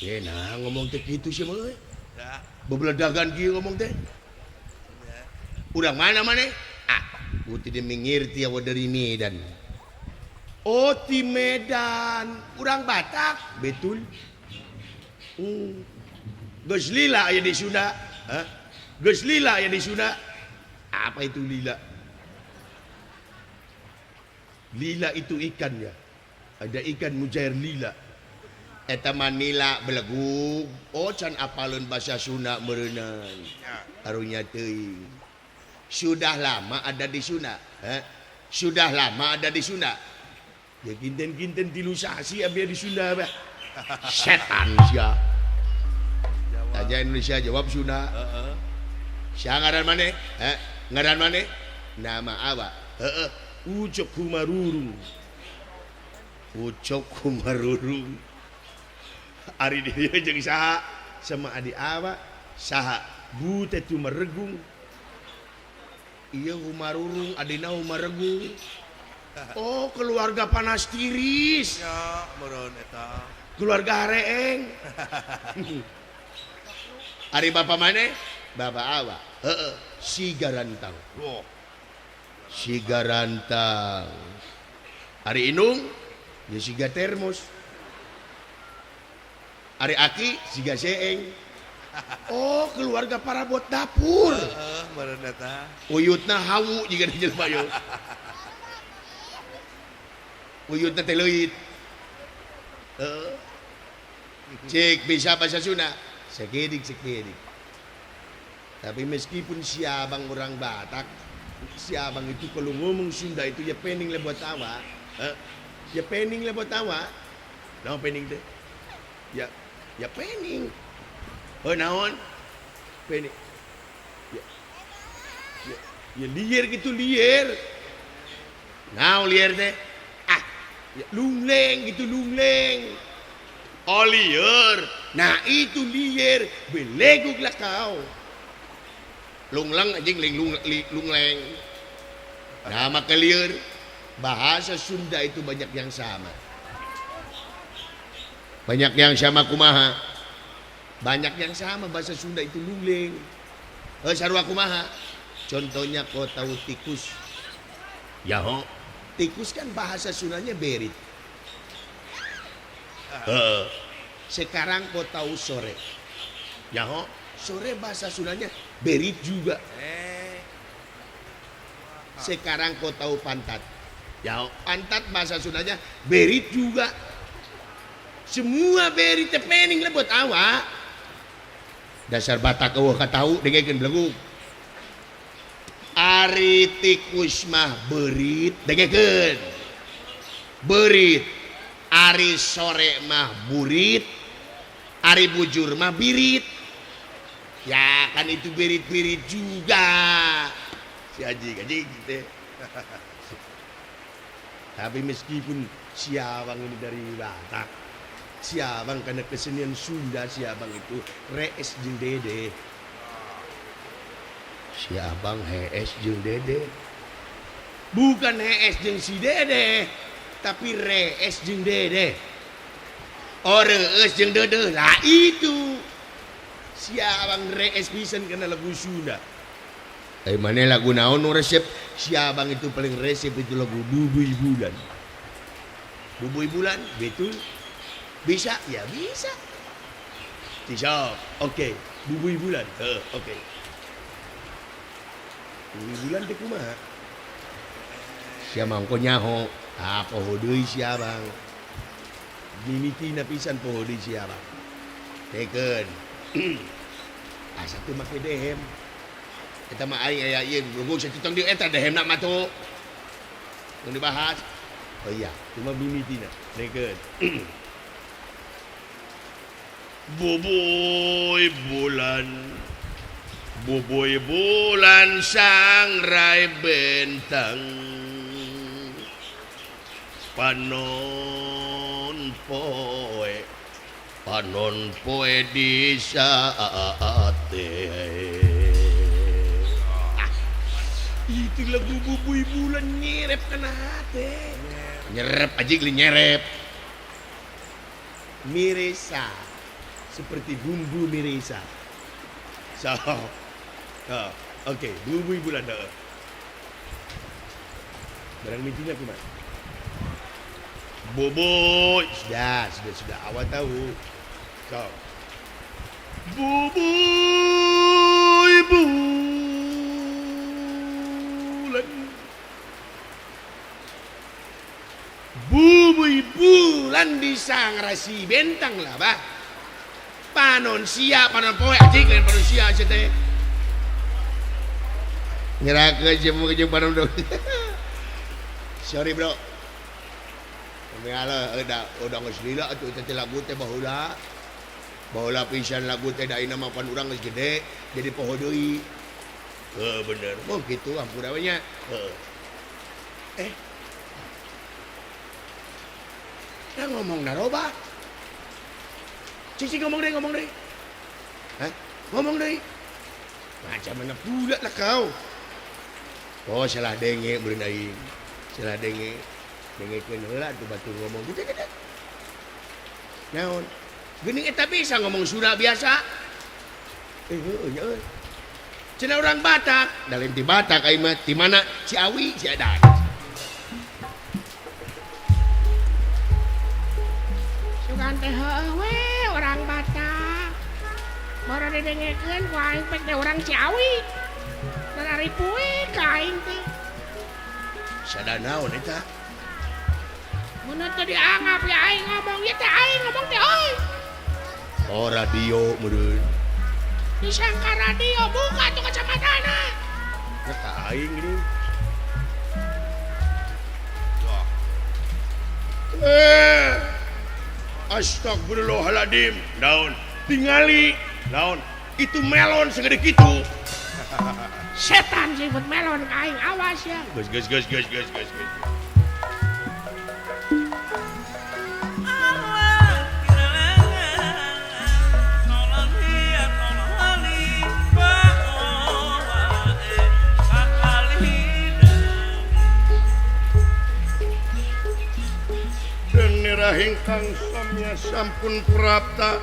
Nah ngomong teh gitu sih mah. Ya. Bebeledagan kieu ngomong teh. Urang mana? Putih dia mengerti awak dari Medan. Oh di Medan, urang Batak, betul. Geus lila aya di Sunda. Geus lila aya di Sunda. Apa itu lila? Lila itu ikan ya. Ada ikan mujair lila. Eta manila belegu. Oh can apaleun bahasa Sunda meureunang. Harunya teuing. Sudah lama ada di Sunda. Sudah lama ada di Sunda. Ya kinten-kinten tilu sasi abdi di Sunda bah. Setan sia. Aja Indonesia jawab Sunda. Sia ngaran maneh? Ngaran maneh? Nama apa? Ucok Kumarurung. Ucok Kumarurung. Ari dieu jeung saha? Sama adi awa saha? Bute tu meregung. Iya Kumarurung, adina Kumaregung. Oh, keluarga panas tiris. Ya, meureun eta. Keluarga hareeng. Ari bapa maneh? Bapa awa. Si Garantang. Loh. Si Garantang. Ari Inung, ya siga termos. Ari Aki, siga seeng. Oh, keluarga parabot dapur. Meureun eta. Uyutna hawu jika di jelema yo. Uyutna teh leuit. Cek bisa bahasa Sunda. Sekedik. Tapi meskipun si abang orang Batak, si abang itu kalau ngomong Sunda itu ya pening lebot tawa. Ya pening lebot tawa. Naon pening teh? Ya pening. Oh naon? Pening. Ya liar gitu liar. Naon liar teh? Ya lungleng gitu lungleng. Oh liar. Nah itu liar. Beleguk lah kau. Lunglang anjing lungleng. Nah maka liar. Bahasa Sunda itu banyak yang sama. Banyak yang sama kumaha. Banyak yang sama bahasa Sunda itu lungleng. Sarua kumaha. Contohnya kau tahu tikus. Ya ho. Tikus kan bahasa Sundanya berit. Sekarang kau tahu sore. Ya ho. Sore bahasa Sundanya berit juga. Sekarang kau tahu pantat. Ya ho. Pantat bahasa Sundanya berit juga. Semua berit pening lebot awak. Dasar Batak eueuh katahu dengekeun beleguk. Ari tikus mah berit dengekeun. Berit. Ari sore mah burit. Ari bujur mah birit. Ya kan itu berit-berit juga. Si anjing gitu. Tapi meskipun si abang ini dari Batak, si abang karena kesenian Sunda, si abang itu rees jeung dede. Si abang hees jeung dede. Bukan hees jeung si dede, tapi rees jeung dede. Oh rees jeung dede, lah itu. Si abang rees pisan karena lagu Sunda. Mana lagu naon resep? Si abang itu paling resep itu lagu Bubui Bulan. Bubui Bulan, betul? Bisa? Ya bisa. Bisa. Oke. Bubui Bulan. Oke. Bubui Bulan teh kumaha? Sia mangko nyaho. Poho deui si abang. Mimitina pisan poho deui si abang. Teken. Asa teu make dehem. Eta mah aing aya ieu guguk satutang dieu eta dehem nak matu. Yang dibahas. Oh iya, cuma mimitina. Teken. Boboy bulan sangrai bentang panon poe di saate. Itu lagu Boboy Bulan nyerep kena hati. Nyerep aja geli nyerep. Miresa. Seperti bumbu mirisa. Oke, Boboy Bulan dah. Barang mitina kumaha? Boboy, sudah awak tahu. Boboy Bulan. Boboy Bulan di sangrasi bentang lah, bah. Panon sia, panon poe anjing kan panon sia aja teh. Nyerahkeun jeung jeung panon dong. Sorry bro. Kami ala udah geus lila atuh teh lagu teh baheula. Baheula pisan lagu teh da ina mah pan urang geus gede jadi poho deui. Bener. Oh gitu ampura we nya. Dah ngomong naroba. Cici ngomong deh. Hah? Ngomong deh. Macam mana pula lah kau? Oh salah denge beureun aing. Salah denge. Dengekeun heula tuh batur ngomong. Naon? Geuning eta bisa ngomong Sunda biasa. Heuh. Cenah urang Batak, da lain ti Batak aing mah ti mana? Ciawi, Ciadan. Sugan teh heueuh we orang Batak. baru didengekeun ku aing pek teh urang Ciawi. Dan ari puing ka aing teh. Sadanaon eta? Mun teu dianggap ya aing ngomong ieu teh aing ngomong teh euy. Oh radio meureun. Disangka radio buka tuh kacamatana. Eta aing ini. Astagfirullahaladzim. Daun. Tingali. Daun. Itu melon segede kitu. Setan sibut melon ka aing awas ya. Gus. Hingkang samya sampun prapta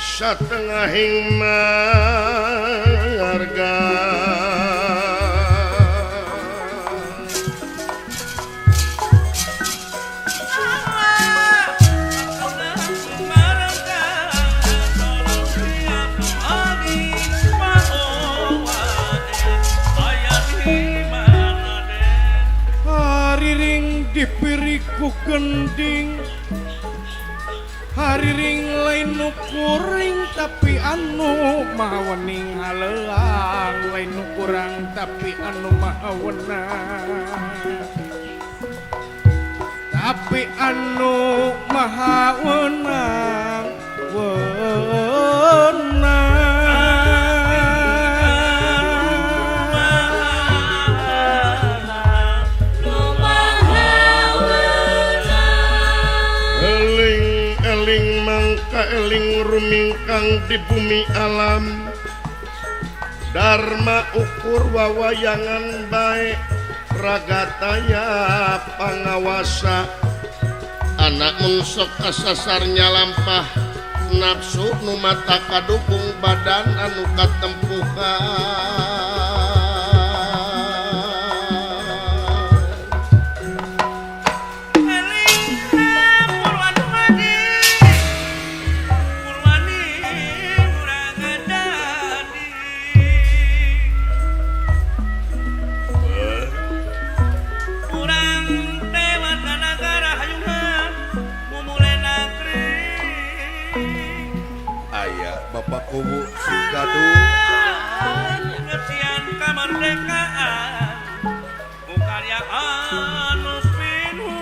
satengahing marga hariring dipiriku gending hariring lain nu kuring tapi anu mawening haleang lain nu kurang tapi anu mahawenang tapi anu mahawenang eling rumingkang di bumi alam Dharma ukur wawayangan baik ragataya pangawasa anak munsok kasasarnya lampah nafsu nu mata kadukung badan anu katempuhan Bapak Kubu Gaduh ngesian kemerdekaan mukarya anus pinuji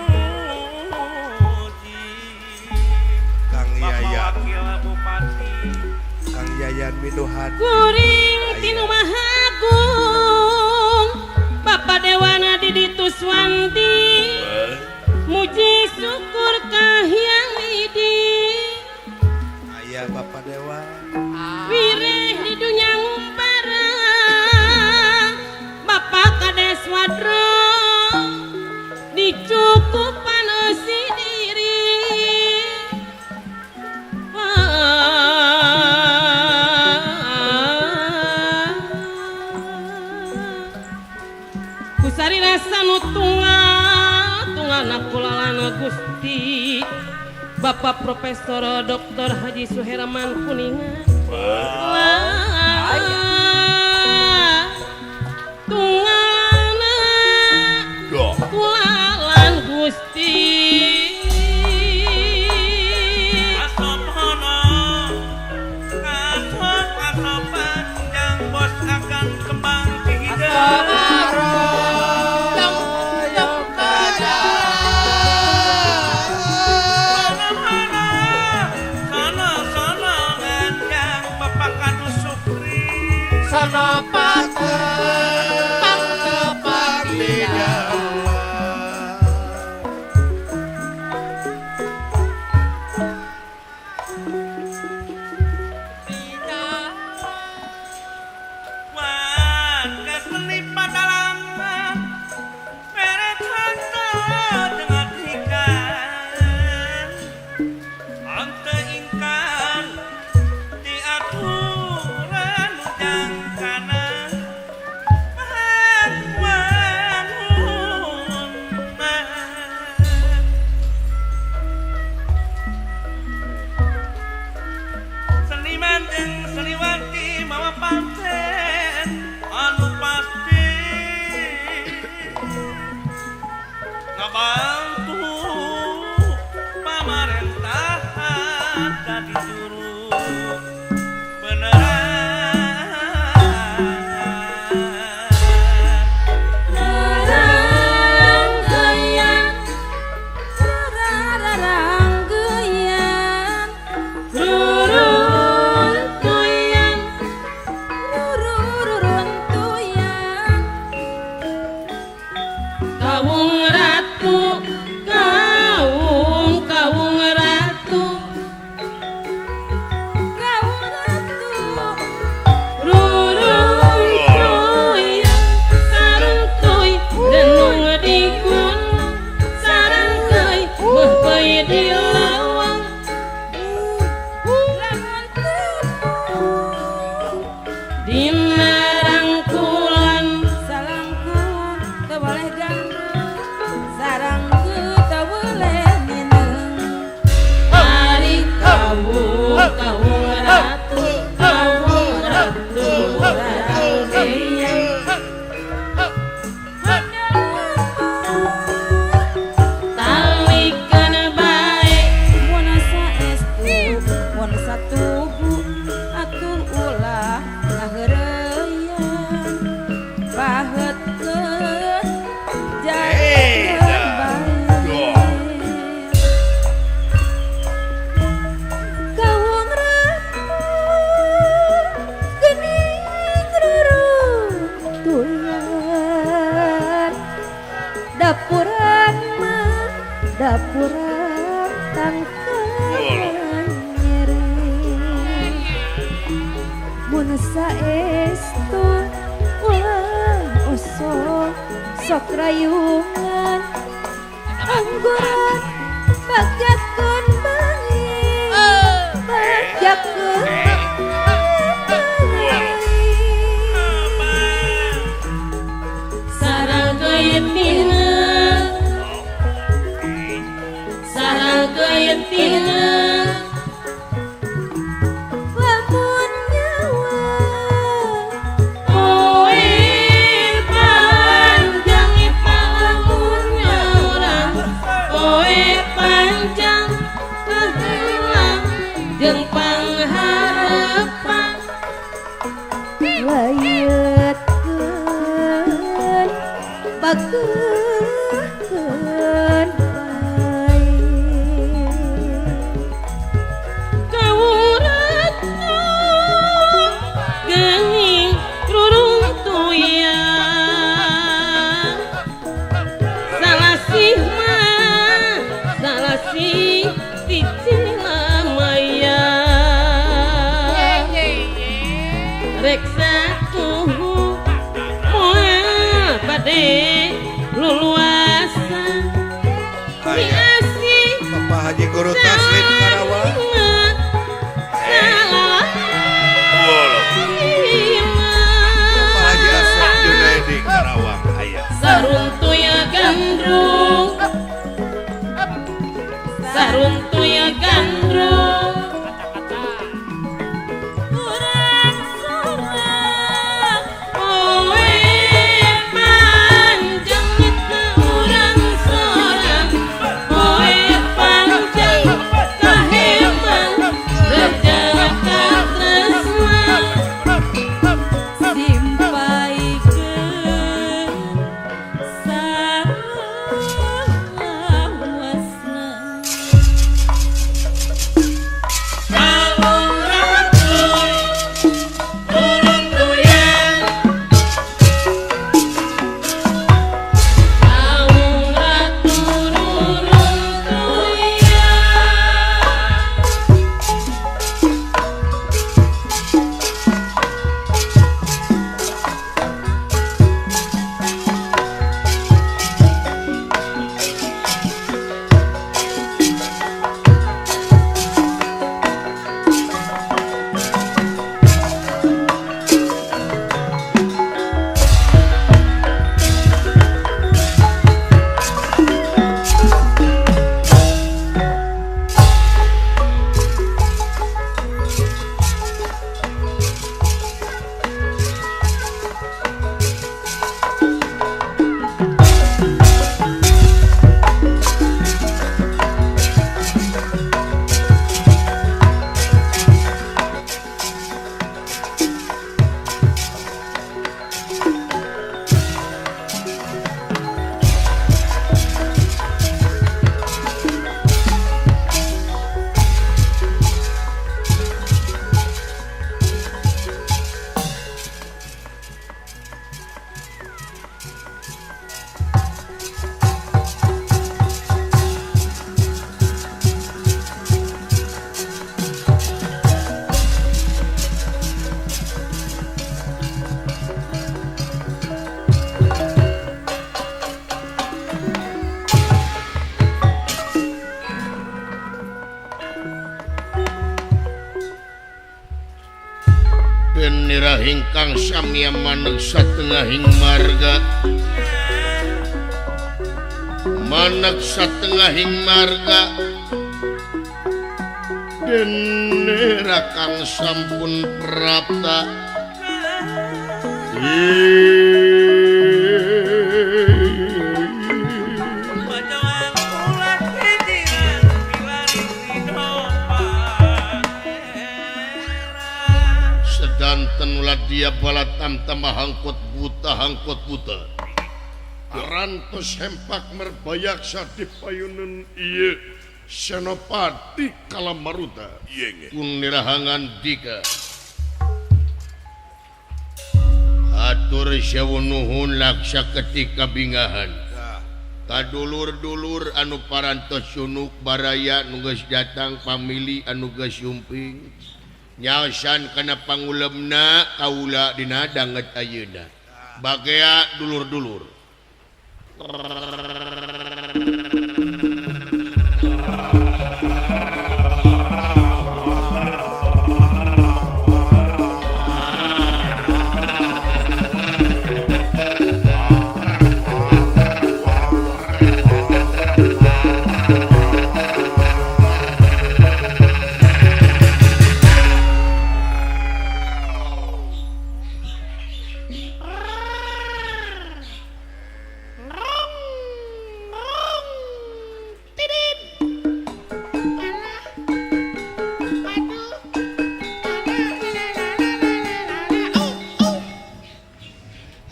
Kang Bapak Yayan Wakil Bupati Kang Yayan Minuhan kuring tinu mahagung Bapak Dewana Didituswanti muji syukur kahyang lidi aya Bapak Dewa wirih di dunia ngumpara Bapak Kades Wadro dicukupan si diri kusari rasa nu tunggal nakulalana Gusti Bapak Profesor Dr. Haji Suherman Kuningan tunggalana kulalan Gusti Asopono asop panjang bos akan kembang dihidang seniman Seniman jeung seniwati mawa panten anu pasti ngabantu pamerintahan dadi juru dapuran tangkal nyeri mun saestu ulah osok sok rayungan angguran bagjakeun bangi bagjakeun sarang geyetina lamun nyawa oe panjang lamun nyaurang oe panjang pagelang jeung pangharapan layetkeun bageun reksa tuh moal pade lulu Benira hingkang samia maneg satengahing marga maneg satengahing marga Benira kang sampun prapta sedanten ulah dia bala tamtama hangkot buta arantos hempak merbayak sadipayuneun ieu Senopati Kalamaruta kun nirahangan dika atur sewu nuhun laksa ketika bingahan kadulur-dulur anu parantos sunuk baraya nu geus datang pamili anu geus yumping nyaosan kana pangulemna kaula dina danget ayeuna bagea dulur-dulur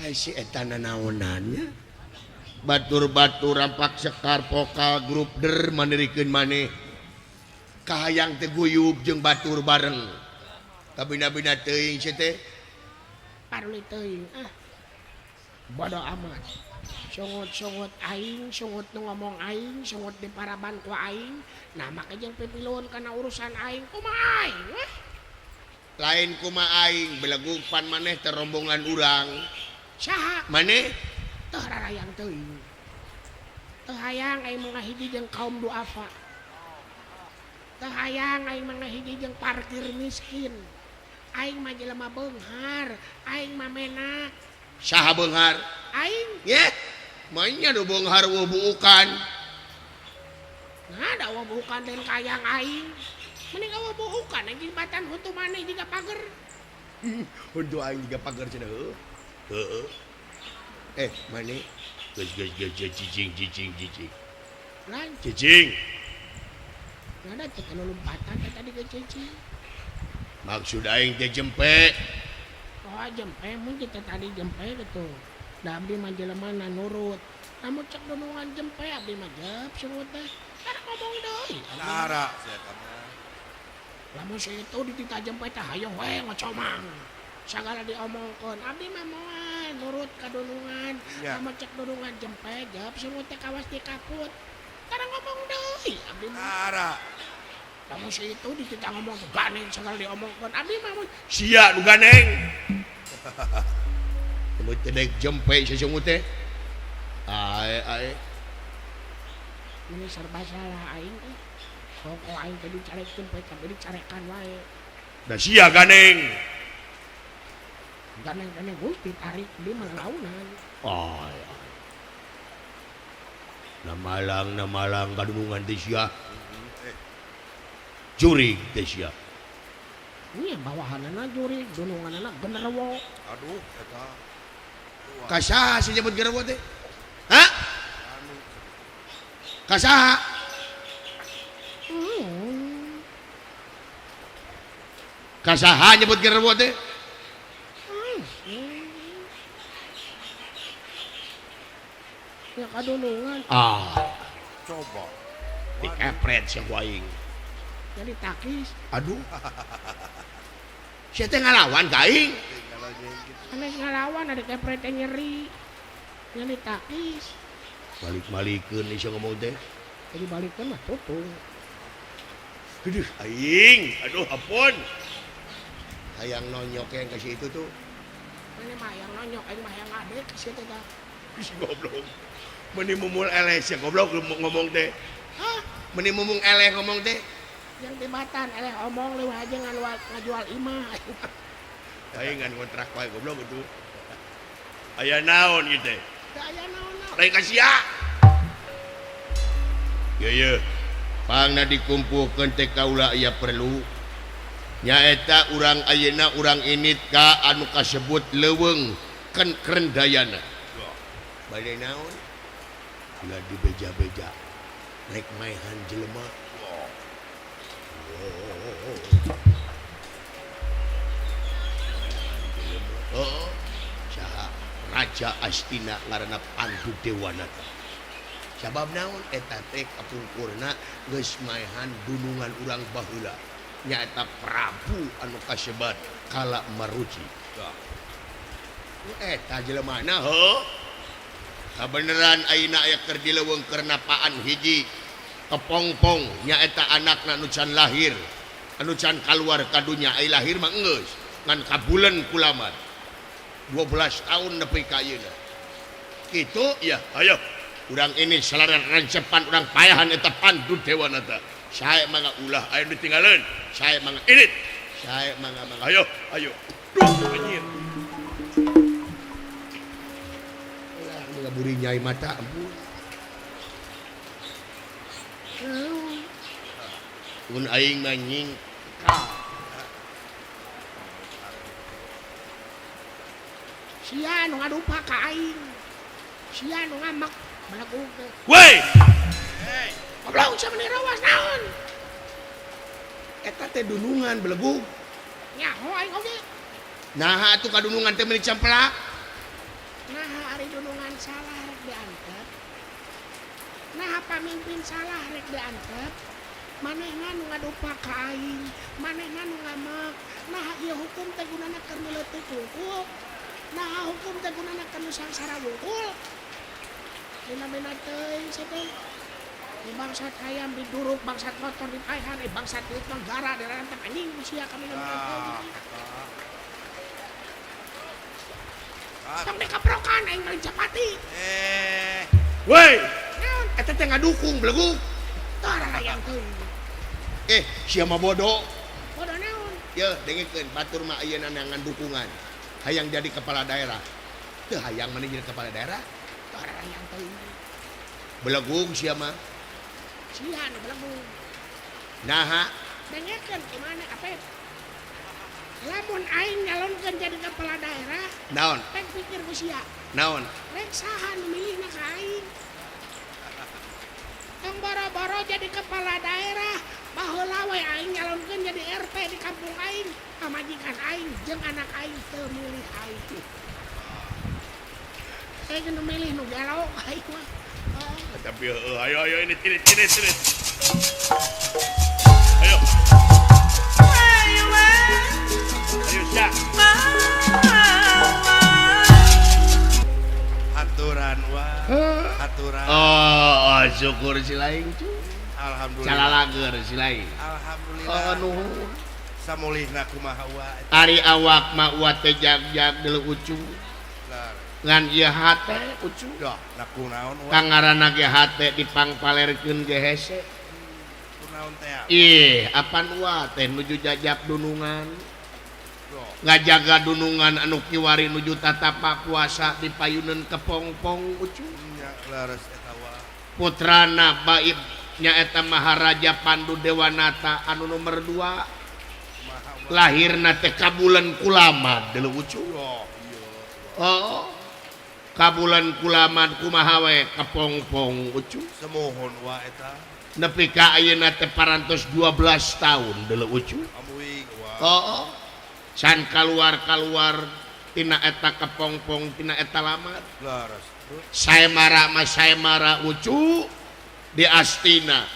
si eta nanaonannya batur-batur rampak sekar pokal grup der manirikeun maneh kahayang teh guyub jeung batur bareng kabina-bina teuing si teh parli teuing bodo amat songot-songot aing songot nu ngomong aing songot di paraban ku aing nah make jeung pipilun kana urusan aing kumaha aing lain kumaha aing belagug pan maneh teh rombongan urang saha maneh teu rarayang teuing teu hayang aing mangahiji jeung kaum duafa teu hayang aing mangahiji jeung parkir miskin aing mah jelema beunghar aing mah menak saha beunghar aing ye mainnya do beunghar wubuukan nah da wubuukan den kayang aing mending wubuukan anjing batan hutu maneh jiga pager untuk aing juga pagar cenah maneh geus cicing lan cicing ada teh kana lompatan tadi ke cicing maksud aing teh jempe jempe mun kita tadi jempe gitu da abdi mah jelema na nurut namun cek donongan jempe abdi mah jep sungut teh kada ngomong deui Nara saya tanya. lamun situ ditita jempe teh hayo we ngocomang sagala diomongkeun abdi mah moal nurut ka donongan lamun cek donongan jempe jep sungut teh kawas dikaput kada ngomong deui abdi mah Nara. lamun situ ditita ngomong ganeng sagala diomongkeun abdi mah sia nu ganeng teu teh jempe sasungut teh ae ini serba salah aing teh kok aing teh dicarekeun poe tapi dicarekan wae da sia ganeng ganeng Gusti tarik di melaunan namalang kadunungan teh sia jurig teh sia ini bawahanana jurig dununganana genderuwo Aduh, eta. kasaha si nyebut genderuwo teh ha kasaha kasaha nyebut genderuwo teh ya kadunungan Coba. dikepret si aing jadi takis aduh sia teh ngalawan ka aing aneh ngalawan ada kepret teh nyeri jadi takis balik-balikeun ieu ngomong teh jadi balikeun mah tutung aduh aing aduh ampun hayang nonyok yang ke situ tuh mana mah yang nonyok aing mah yang ade ke situ teh si goblok meni mumul eleh si goblok ngomong teh meni mumung eleh ngomong teh yang tibatan eleh omong leuwih aja ngajual imah Palingan kontrak wae goblok itu. Aya naon ieu teh? Teu aya naon-naon. Lain ka sia. Ye. Pangna dikumpulkeun teh kaula aya perlu. Nyaeta urang ayeuna urang init ka anu kasebut leuweung kendayana. Bade naon? Ulah dibeja-beja. Naik maehan jelema. Oh, saha Raja Astina ngaranna Pandu Dewanata. Sabab naon eta teh kapungkurna geus maehan dunungan urang baheula. Nyaeta Prabu anu kasebat Kala Maruci. Eta jelemana heuh. Kabeneran ayeuna aya keur dileuweung keur napaan hiji kepongpong nyaeta anakna anu can lahir, anu can kaluar ka dunya ai lahir mah geus ngan kabulen kulaman. 12 tahun nepi ka ayeuna. Kitu ya, ayo urang ini salaran rancepan urang payahan eta Pandu Dewanata. Sae mangga ulah aya ditinggaleun, sae mangga irit, sae mangga ayo. Duh anjir. Ulah ngaburi nyai mata ampun. Un aing manying Sia nu ngadupa ka aing. Sia nu ngamak balagu teh. Woi. Goblok sama ni rawas naon? Eta teh dunungan belegu. Nyaho aing oge. Nah atuh kadunungan teh meuli camplak. Nah ari dunungan salah rek diangkat. Nah pamimpin salah rek diangkat. Manehna nu ngadupa ka aing, manehna nu ngamak. Nah ieu hukum teh gunana keur mileutik wungkul. Nah hukum teh gunana keur sangsara wungkul. Dina-dina teuing sateuing. Di bangsat hayam diduruk, bangsat motor dipaehan, bangsat duit manggara dirantem anjing sia kami nembak. Tong dikaprokan aing meureun capati. Woi. Naon? Eta teh ngadukung belegu. Teu arayang teuing. Sia mah bodoh. Bodoh naon? Ye, dengikeun batur mah ayeuna nangan dukungan. Hayang jadi kepala daerah. Teu hayang maneh jadi kepala daerah. Teu arayang teuing. Belegung sia mah. Sia nu belagu. Naha? Dengekeun gimana Apep? Lamun aing nyalonkeun jadi kepala daerah, Naon? rek pikir ku sia. Naon? Rek saha nu milihna ka aing? Tong boro-boro jadi kepala daerah, baheula we aing nyalonkeun jadi RT di kampung aing, pamajikan aing jeung anak aing teu milih aing. Aing nu milih nu gelo aing mah. Tapi ayo ini tirit. Ayo. Ayo sia. Aturan aturan. Oh, syukur si lain. Alhamdulillah. Calalager si lain. Alhamdulillah. Nuhun. Samulihna kumaha wa. Ari awak mah uat teh jag-jag deuleu ucu. Ngan ieu hate ucu. Dah, naku naon wa. Kangarana ge hate dipangpalerkeun ge hese. Kunaon teh? Ih, apan uat teh nuju jajab dunungan. Ngajaga dunungan anu kiwari nuju tatapa kuasa dipayuneun kepongpong ucu. Nya leres eta wa. Putrana Baib nyaeta Maharaja Pandu Dewanata anu nomor 2. Lahirna teh kabulan kulamad deuleu ucu. Oh. Kabulan kulaman kumaha we kepongpong ucu. Semohon wa eta. Nepi ka ayeuna teh parantos 12 tahun deuleu ucu. Amuing wa. Oh. Can kaluar tina eta kepongpong tina eta lamar. Leres. Saemara ucu di Astina.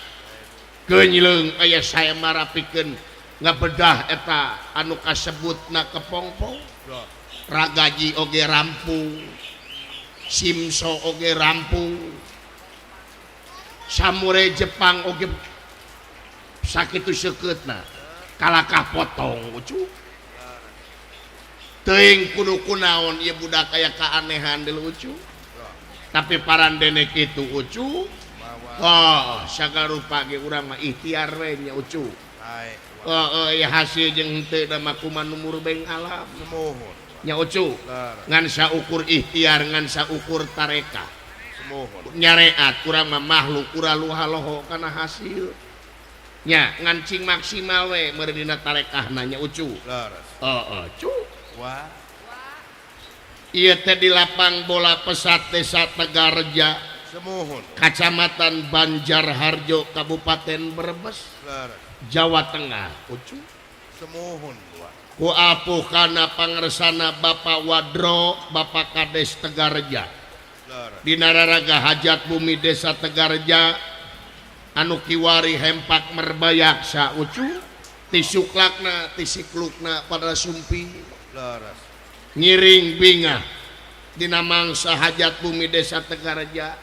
Keunyileung aya saemara pikeun ngabedah eta anu kasebutna kepongpong. Ragaji oge rampung. Simso oge rampung. Samurai Jepang oge sakitu seukeutna kalakah potong ucu. Teuing kudu kunaon ieu budak aya kaanehan deuleu ucu. Tapi parandene kitu ucu. Oh, sagarupa ge urang mah ikhtiar we nya ucu. ya hasil jeung henteu da makuman umur beng alam Semohon. nya ucu Laras. ngan saukur ikhtiar ngan saukur tareka Semohon. nyareat kurang mah makhluk urang luhaloho kana hasil nya ngan cing maksimal we meureun dina tarekahna nya ucu Laras. cu Wah. ieu teh di lapang bola pesat desa Tegarja Semohon. Kacamatan Banjarharjo Kabupaten Brebes Laras. Jawa Tengah ucu Semohon. Wah. ku apuh kana pangersana Bapak Wadro Bapak Kades Tegarja Laras. dina raraga hajat bumi desa Tegarja anu kiwari hempak merbayak sa ucu tisuklakna tisiklukna pada sumpi Laras. ngiring bingah dina mangsa hajat bumi desa Tegarja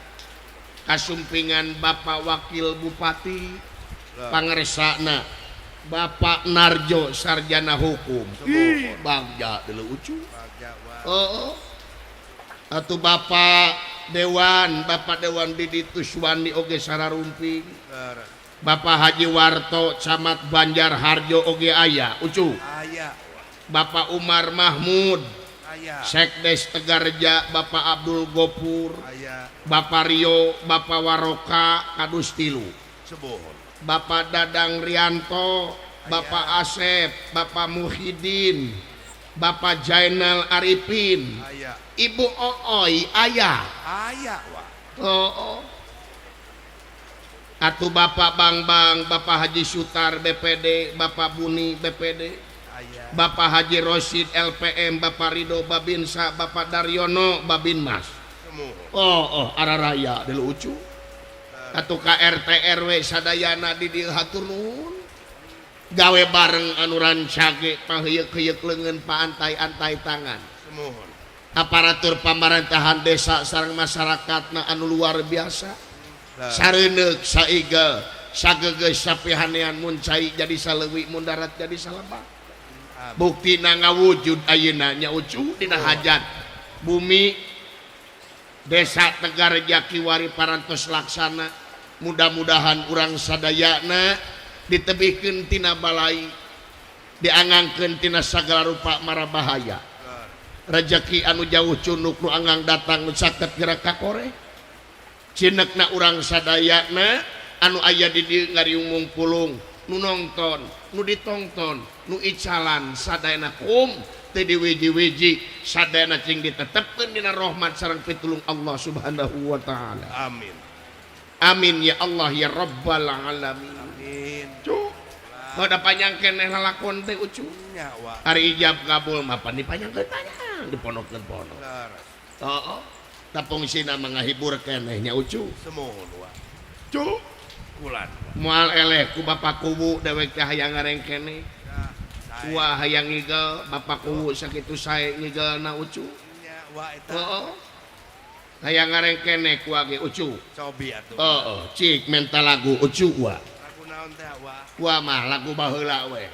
kasumpingan Bapak Wakil Bupati Laras. pangersana Bapak Narjo sarjana hukum Semohon. bagja dulu ucu Bagja. Wah. atuh Bapak Dewan Didi Tuswandi oge sararumping Laras. Bapak Haji Warto Camat Banjarharjo oge aya ucu Aya. Wah. Bapak Umar Mahmud Aya. Sekdes Tegarja Bapak Abdul Gopur Aya. Bapak Rio Bapak Waroka kadus tilu Semohon. Bapak Dadang Rianto Bapak Asep Bapak Muhyiddin Bapak Jainal Arifin Aya. Ibu Ooy ayah Aya. Wah. atuh Bapak Bang Bapak Haji Sutar BPD Bapak Buni BPD Aya. Bapak Haji Rosid LPM Bapak Rido Babinsa Bapak Daryono Babinmas Semohon. araraya dulu ucu atuh KRT RW sadayana di dieu hatur nuhun gawe bareng anu rancage paheuyeuh-heuyeuh leungeun paantai-antai tangan Semohon. aparatur pamerintahan desa sareng masyarakatna anu luar biasa Laras. sareuneuh saiga sagegeus sapihanean mun cai jadi saleuwi mun darat jadi salebah Amin. buktina ngawujud ayeuna nya ucu dina hajat bumi desa Tegarja kiwari parantos laksana mudah-mudahan urang sadayana ditebihkeun tina balai diangangkeun tina sagala rupa marabahaya Laras. rezeki anu jauh cunuk nu anggang datang nu caket gerak kakore cinekna urang sadayana anu aya di dieu ngariung mungkulung nu nongton nu ditongton nu icalan sadayana kum teu diwiji-wiji sadayana cing ditetepkeun dina rahmat sareng pitulung Allah Subhanahu wa taala Amin. amin ya Allah ya rabbal alamin Amin. cu bada panjang keneh lalakon teh ucu Nya. Wah. hari ijab kabul mapan dipanjangkeun panjang diponokkeun ponok Laras. tapung sina mangahibur keneh nya ucu Semohon. Wah. cu Kulan. moal eleh ku bapak kubu dewek teh hayang ngareng keneh Ya. Saya. wah hayang ngigel bapak kubu sakitu sae ngigelna ucu Nya. Wah. Eta. hayang ngareng keneh ku age ucu Cobi atuh. cik mental lagu ucu wah Lagu naon teh? Wah. wah mah lagu baheula we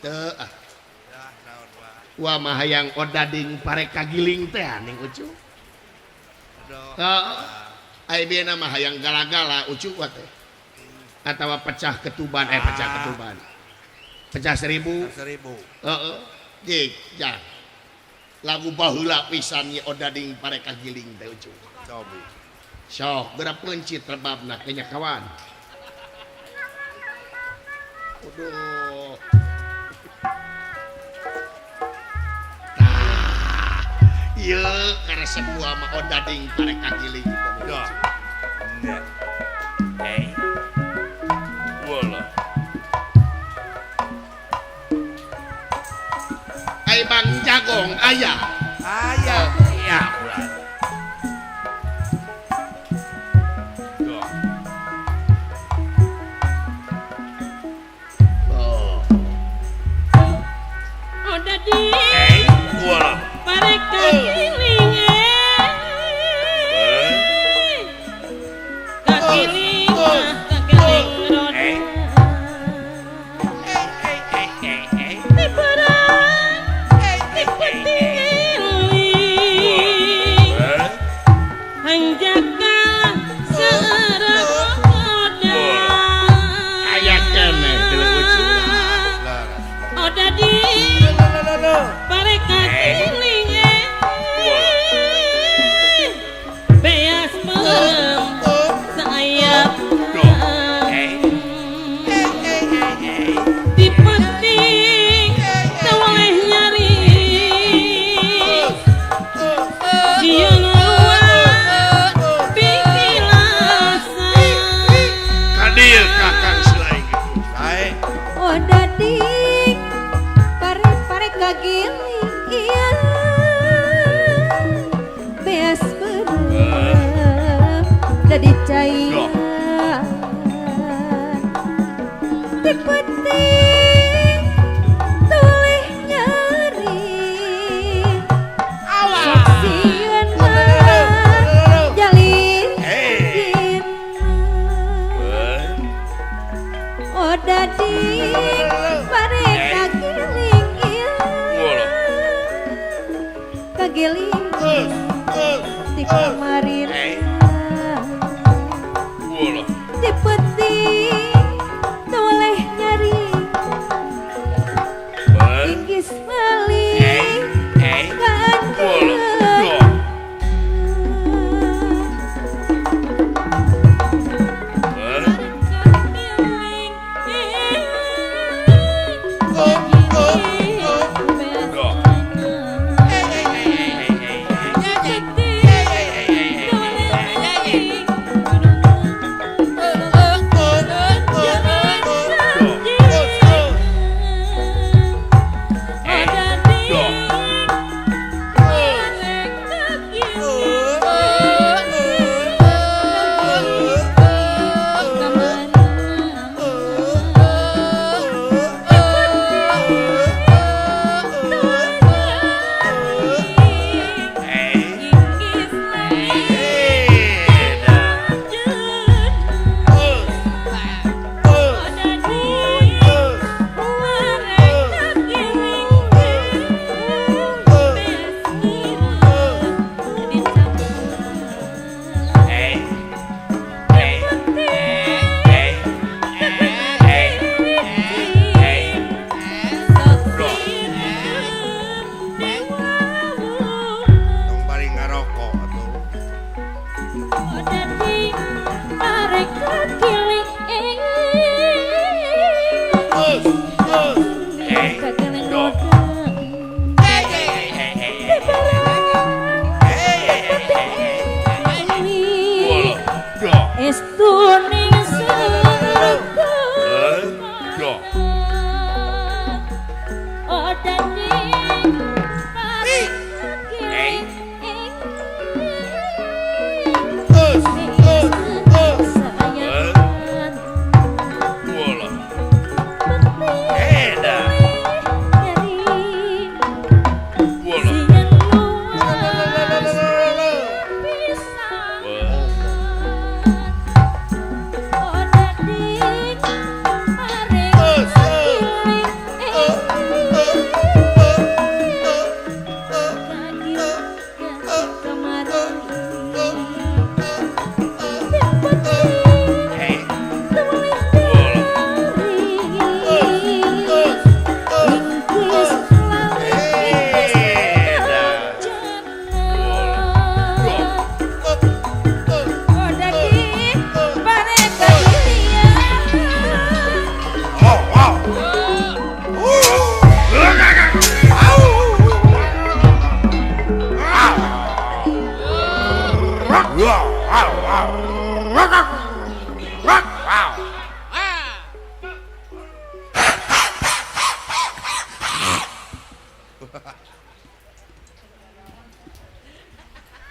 teu Ya. Naon. Wah. wah mah hayang odading pare kagiling teh ning ucu Aduh. ayeuna mah hayang gala-gala ucu wa teh atawa pecah ketuban pecah ketuban pecah 1000 1000. Jik ja lagu baheula pisan ye odading pare kagiling teh ucu Cobi. sok geura peuncit rebabna kenya kawan aduh ieu karena sebuah mah odading pare kagiling teh Dah. Nya. Hey. Wala. ai Bang Jagong aya Aya. Ya. Ulah. Dah. udah di Hey. Wala. mereka giling kagiling kagiling roda Hey. Hey. Hey. Hey. Hey. di perang di peting Oh dading pare-pare kagiling iya beas bener dadi cairan di penting tulih nyari saksian jalin oh dading pare kagiling iya kagiling di kemarin di penting toleh nyari inggis malih kangen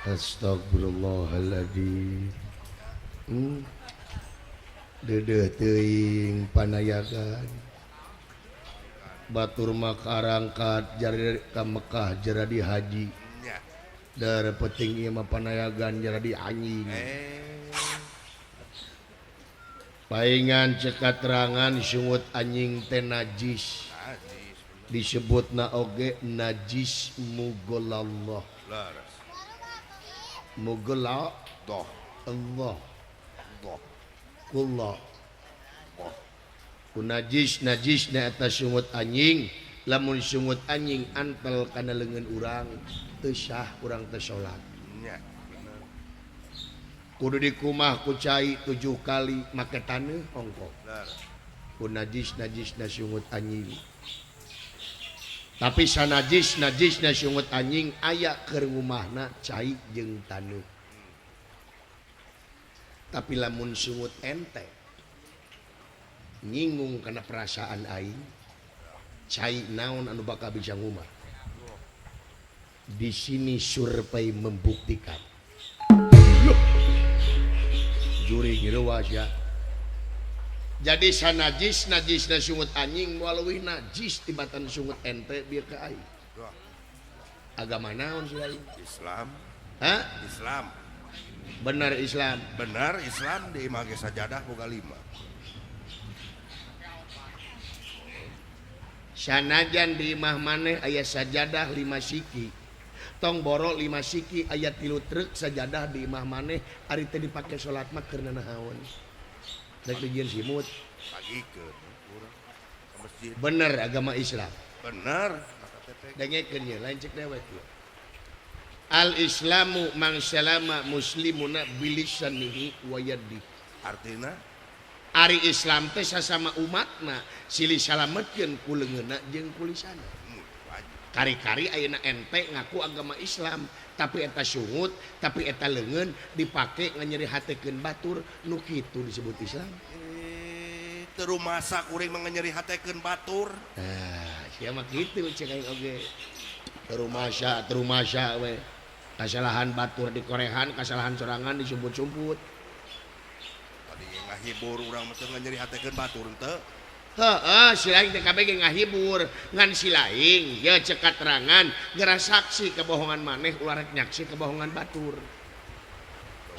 Astagfirullahaladzim. Dedeh teuing panayagan batur makarangkat jari ka Mekah jadi haji dar peting ieu mah panayagan jadi anjing paingan cekat terangan sungut anjing teh najis disebutna oge najis mugolallah mugalla doh Allah doh kullah najis najisna eta sungut anjing lamun sungut anjing antel kana leungeun urang teu sah urang teh salat nya bener kudu dikumah ku cai 7 kali make taneuh ongko ku najisna sungut anjing tapi sanajisna sungut anjing aya keur ngumahna cai jeung taneuh tapi lamun sungut ente nyinggung karena perasaan aing cai naon anu bakal bisa ngumah di sini survei membuktikan juri girewas ya jadi sanajis najisna sungut anjing melalui najis tibatan sungut ente biar ke aing agama naon sih aing Islam hah Islam benar Islam benar Islam di imah ge sajadah boga 5 sanajan di imah maneh aya sajadah 5 siki tong boro 5 siki aya 3 truk sajadah di imah maneh ari teh dipake salat mah keur naon rek dijieun simut pagikeun urang ka masjid bener agama Islam bener dengekeun ye lain cek dewek ye al islamu man salama muslimuna bilisanihi wa yadihi artina ari Islam teh sasama umatna silih salametkeun ku leungeunna jeung ku lisanna wajib kari-kari ayeuna ente ngaku agama Islam tapi eta sungut tapi eta leungeun dipake nganyerihatekeun batur nu kitu disebut Islam teu rumasa kuring manganyeri hatekeun batur nah sia mah kitu cek aing oge terumasa we kasalahan batur dikorehan kasalahan sorangan disumput-sumput tadi ngahibur urang mah teu nganyeri hatekeun batur henteu heeh si laing teh kabeh ge ngahibur ngan si laing ya cek katerangan geura saksi kebohongan maneh ulah rek nyaksi kebohongan batur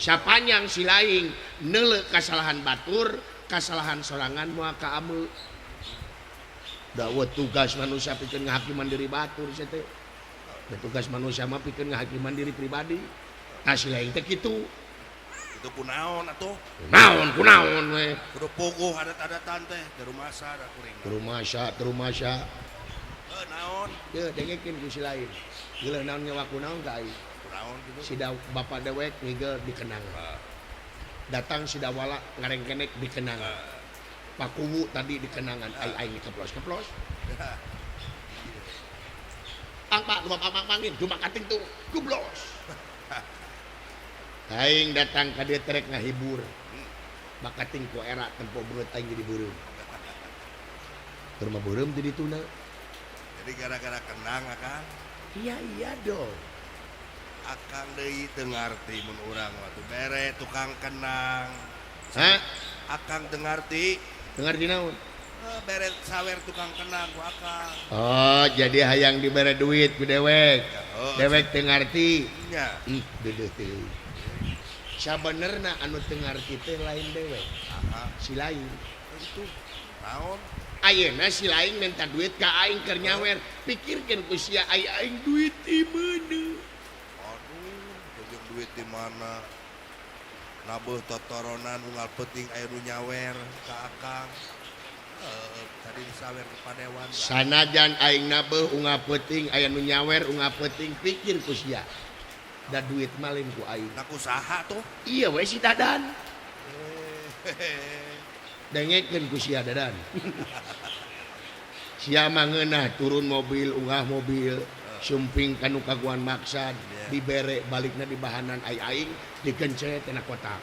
sapanjang si laing neuleuh kasalahan batur kasalahan sorangan moal kaameu dakwah tugas manusia pikeun ngahakiman diri batur sia teh tugas manusia mah pikeun ngahakiman diri pribadi tah si laing teh kitu itu kunaon atuh kunaon we kudu puguh adat-adatan teh di rumasa da kuring terumasa naon teu dengekeun ku si lain geuleuh naon nyawa kunaon ka aing kunaon gitu si bapak dewek ngigel dikenang datang si dawala ngarengkenek dikenangan Pak Kuwu tadi dikenangan aing keplos Pak mangin cuma kating tuh gublos aing datang ka dieu trek ngahibur bakating ku era tempo beut aing jadi beureum keur mah beureum di dituna jadi gara-gara kenang akang iya dong akang deui teu ngarti mun urang mah teu bere tukang kenang hah akang teu ngarti dengar di naon bere sawer tukang kenang ku akang oh jadi hayang dibere duit ku dewek dewek teu ngarti nya deudeuh teh sabenerna anu teu ngarti teh lain dewek si lain itu naon ayeuna si lain minta duit ka aing keur nyawer pikirkeun ku sia aing duit di mana aduh jeung duit di mana nabeuh totoronan unggal peuting aya nu nyawer ka akang tadi disawer ke padewan sanajan aing nabeuh unggal peuting aya nu nyawer unggal peuting pikir ku sia da duit malin ku aing nak usaha tuh iya we si dadan dengekeun ku sia dadan sia mah ngeunah turun mobil unggah mobil sumping kanu kaguan maksad dibere balikna di bahanan aing dikencet tina kotak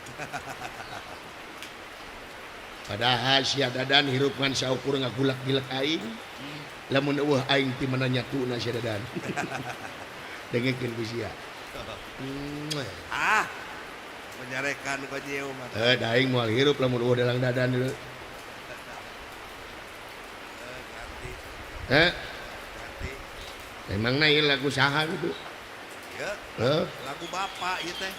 padahal sia dadan hirup ngan saukur ngagulak-gilek aing lamun eueuh aing ti mana nyatuna sia dadan dengekeun ku sia menyarekan ku jeuh mah da aing moal hirup lamun eueuh dalang dadan dulu emangna ieu lagu saha gitu ya lagu bapak ieu teh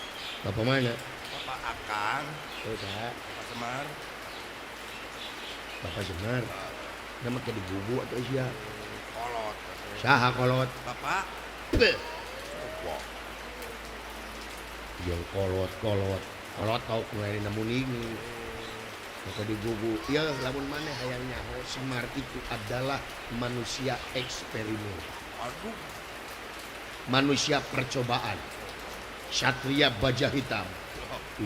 bapak mana bapak akang oh saha bapak Semar bapak Semar nama ke digugu atau sia kolot saha kolot bapak yang kolot tau kemarin namun ini maka digugu ya lamun mana hayang nyaho Semar itu adalah manusia eksperimen aduh manusia percobaan satria baja hitam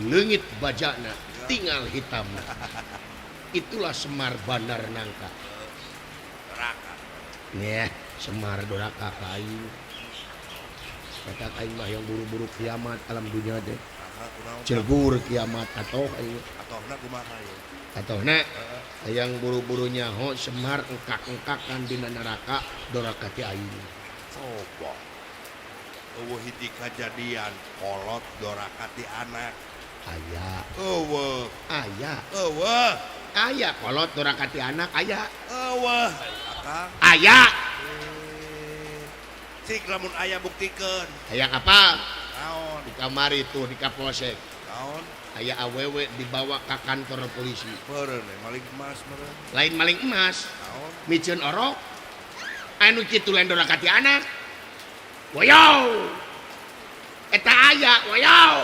leungit bajana tinggal hitamna itulah Semar Bandar Nangka neraka ya Semar doraka kain kata kain mah yang buru-buru kiamat alam dunia teh kunaon Cilegur kiamat atoh ayo. atauna kumaha ya Atohna hayang buru-buru nyaho Semar engkak-engkakan dina neraka doraka ti aing. coba eueuh hiji kajadian kolot doraka ti anak Aya, eueuh aya kolot doraka ti anak aya. akang Aya. cik lamun aya buktikeun Hayang apa? naon Di kamari tuh di Kapolsek. naon Aya awewe dibawa ke kantor polisi. meureun maling emas meureun Lain maling emas, naon miceun orok. Anu kitu lain doraka ti anak. Woyow. Eta aya, woyow.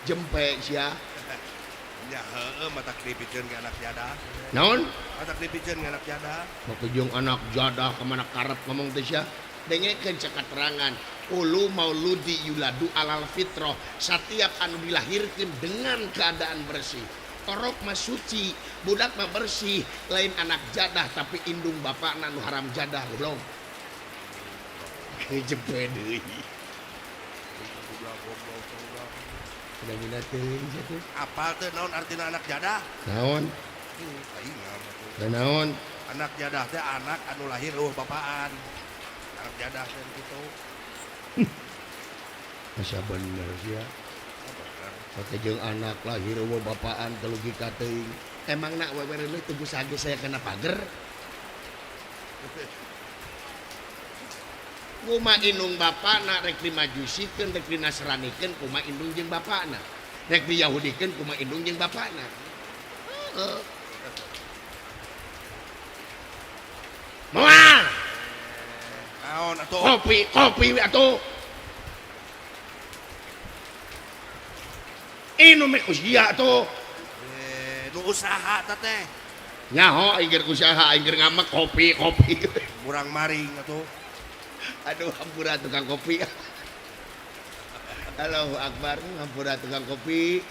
Jempe sia. nya heueuh mata kripikeun ke anak jadah Naon? mata kripikeun ke anak jadah Makujung anak jadah kemana karep ngomong teh sia. Dengekeun cek keterangan ulu mauludi yuladu alal fitroh, setiap anu dilahirkan dengan keadaan bersih. Orok mah suci, budak mah bersih, lain anak jadah tapi indung bapak anu haram jadah belum. Jempe deui. Udah minat teuing satu. apa teh naon artina anak jadah Naon? aing atuh. Dan naon? Anak jadah teh anak anu lahir eueuh bapaan anak jadah teh kitu Masa bener sia. Oke jeung anak lahir eueuh bapaan teu logika teuing. Emang nak wewereuleuh teu sage saya kena pager. Kumaha indung bapana rek dimajusikeun rek dinasranikeun kumaha indung jeung bapana. Rek diyahudikeun kumaha indung jeung bapana. Heeh. Moal naon atuh kopi atuh. Inu meh usia atuh. nu usaha teh teh Nyaho aing keur usaha aing keur ngamek kopi. murang maring atuh Aduh hampura tukang kopi. Allahu Akbar, hampura tukang kopi.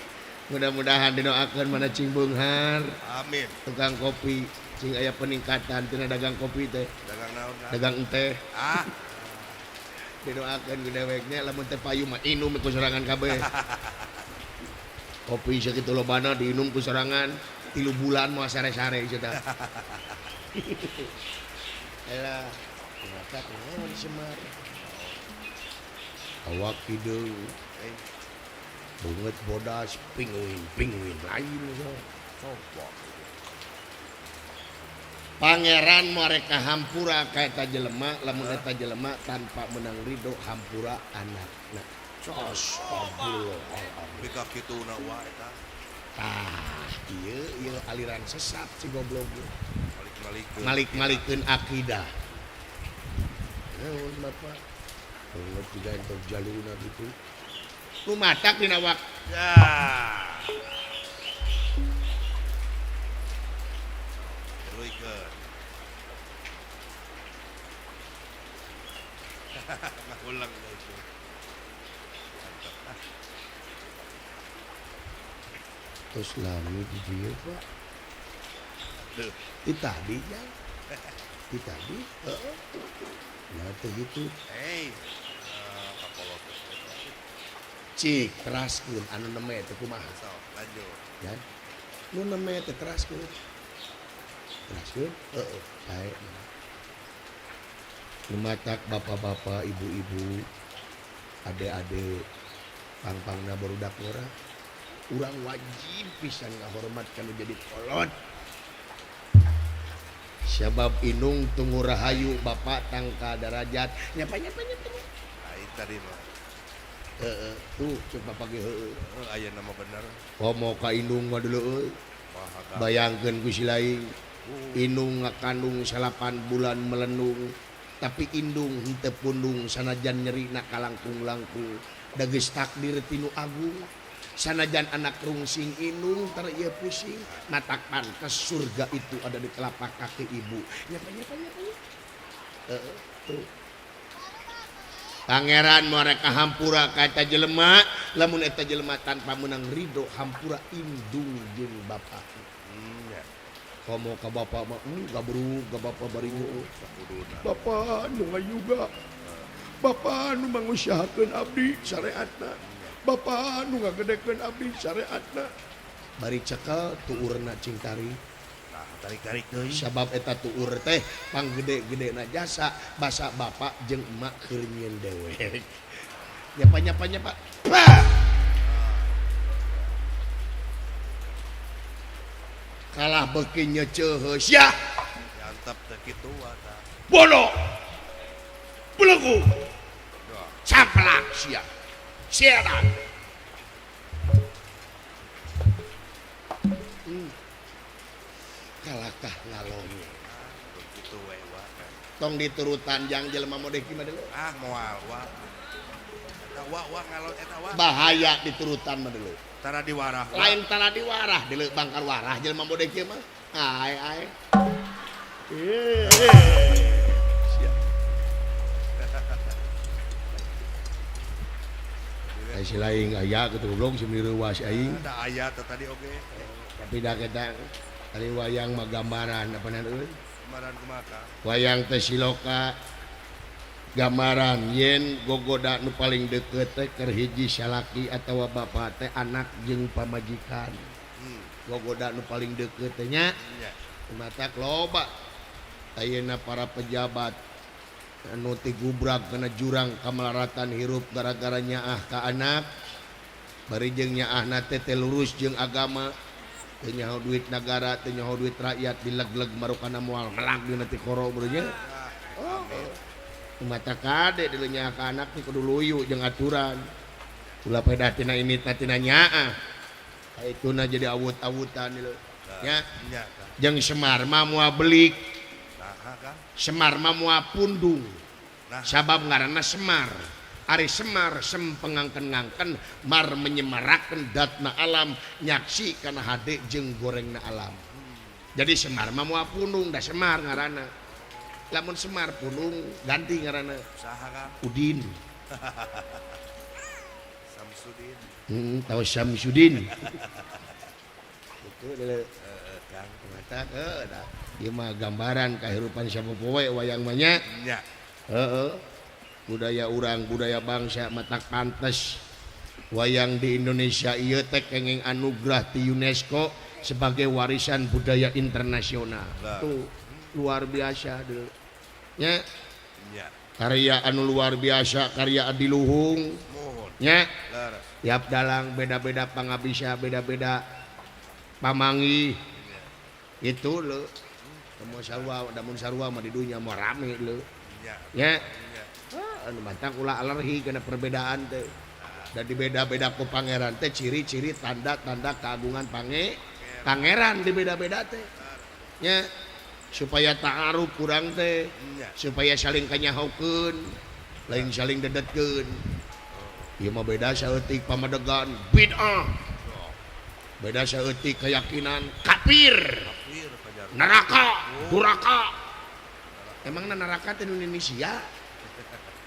Mudah-mudahan dinoakeun mana cing beunghar amin tukang kopi. Cing aya peningkatan tina dagang kopi teh, dagang naon kan dagang teh. ah Dinoakeun ku deweknya lamun teh payu mah inum ku sorangan kabeh. Kopi sakitu lobana diinum ku sorangan 3 bulan moal sare-sare ieu teh. Elah, ngakak naon Semar. Awak hideung, beungeut bodas pinguin lain so. Pangeran mereka hampura ka eta jelema, lamun eta jelema tanpa menang ridho hampura anakna. Cos tapi ka kituna wae eta tah ieu aliran sesat si goblok. balik-balikeun Malik-malikeun akidah. Naon Bapak? Beungeut juga ento jaluna gitu. Nu matak dina wak. ya Luikeun ngulang itu Terus lami di dieu Pak. Di tadi ya. Di tadi. Heeh. Nah teh gitu. hey kapolotos Cik teraskeun anu neme teh kumaha? so lanjut Ya. Nu neme teh teraskeun. Teraskeun? Heeh. Sae. Lumatak bapak-bapak, ibu-ibu, adik-adik, pang-pangna barudak ngora. Urang wajib pisan ngahormatkan jadi kolot. Sebab inung tunggu rahayu bapak tangka derajat. Nyapa. aing tadi mah Tuh cek bapak ge heueuh. aya nama bener Komo ka indung mah dulu euy. bahaga Bayangkeun ku si laing. Indung ngakandung 8 bulan melendung. Tapi indung henteu pundung sanajan nyerina kalangkung-langkung. Da geus takdir tinu agung. Sanajan anak rungsing indung tar ieu pusing. Matak pantes surga itu ada di telapak kaki ibu. Nyapa. Tuh. Pangeran mereka hampura ka eta jelema, lamun eta jelema tanpa menang ridho hampura indung jeung bapak. ya Komo ka bapak mah gabruk ka bapak baringo. kuduna Bapak nu ngayuga. Bapak nu mangusahakeun abdi syariatna. Bapak anu ngagedekeun abdi syariatna. Bari cekel tuurna cing tari. Nah, tarik-tarik deui. Sabab eta tuur teh panggede-gedena jasa basa bapak jeung emak keur nyieun dewek. Nyapa. Bah! Kalah beuki nyeuceheus ya. Nyantep teh kitu eta. Bono. Belegu. Caplak sia. Siaran. Kalahkah ngalonge. Kitu we wa. Tong diturutan jang jelema modeh kieu dulu. Ah moal wa. Eta wa ngalon eta wa. Bahaya diturutan mah dulu. Tara diwarah. Lain tara diwarah, di bangkar warah jelema modeh kieu mah. Ae. Siap. Ai si laing aya kitu goblok si mireuwas aing. Ada ayat tadi oge. Tapi da kita tadi wayang mah gambaran apa euy? Kemaran kumaka. Wayang teh siloka gambaran yen gogoda nu paling deukeut teh keur hiji salaki atawa bapa teh anak jeung pamajikan. Gogoda nu paling deukeut teh nya. Nya. Matak loba ayeuna para pejabat anu ti gubrak kana jurang kamelaratan hirup gara-gara nyaah ka anak bari jeung nyaahna teh lurus jeung agama teu nyaho duit negara teu nyaho duit rakyat dileg-leg marukana moal melag dina ti koro beurnya mata kade di nyaah ka anak teh kudu luyu jeung aturan ulah pedah tina ini tina nyaah ayeuna jadi awut-awutan lho nya Nya. jeung Semar mah moal belik Nah, kan. Semar mah moal pundung Nah. sabab ngaranna Semar ari Semar sempengangken-ngangken mar menyemarakeun datna alam nyaksi kana hade jeung gorengna alam jadi Semar mah moal pundung da Semar ngaranna lamun Semar pundung ganti ngaranna Saha kan? Udin Samsudin. tahu Samsudin itu dulu Kang. mata da ieu mah gambaran kahirupan sapopoe wayang mah nya Nya. budaya urang budaya bangsa matak pantes wayang di Indonesia ieu teh kenging anugerah ti UNESCO sebagai warisan budaya internasional. Tuh luar biasa dulu nya Nya. karya anu luar biasa karya adiluhung Mohon. nya Laras. tiap dalang beda-beda pangabisa beda-beda pamangi itu lo semua sarua damun sarua mah di dunia mah rame lo Nya. nya Nya. anu mantang ulah alergi karena perbedaan teh dan dibeda-beda ku pangeran teh ciri-ciri tanda-tanda keagungan pangeran dibeda-beda teh nya supaya ta'aruf kurang teh Nya. supaya saling kanyahokeun lain saling dedetkeun ieu mah beda saeutik pamadegan bid'ah beda saeutik keyakinan kafir Wir pajar. neraka duraka emang neraka teh Indonesia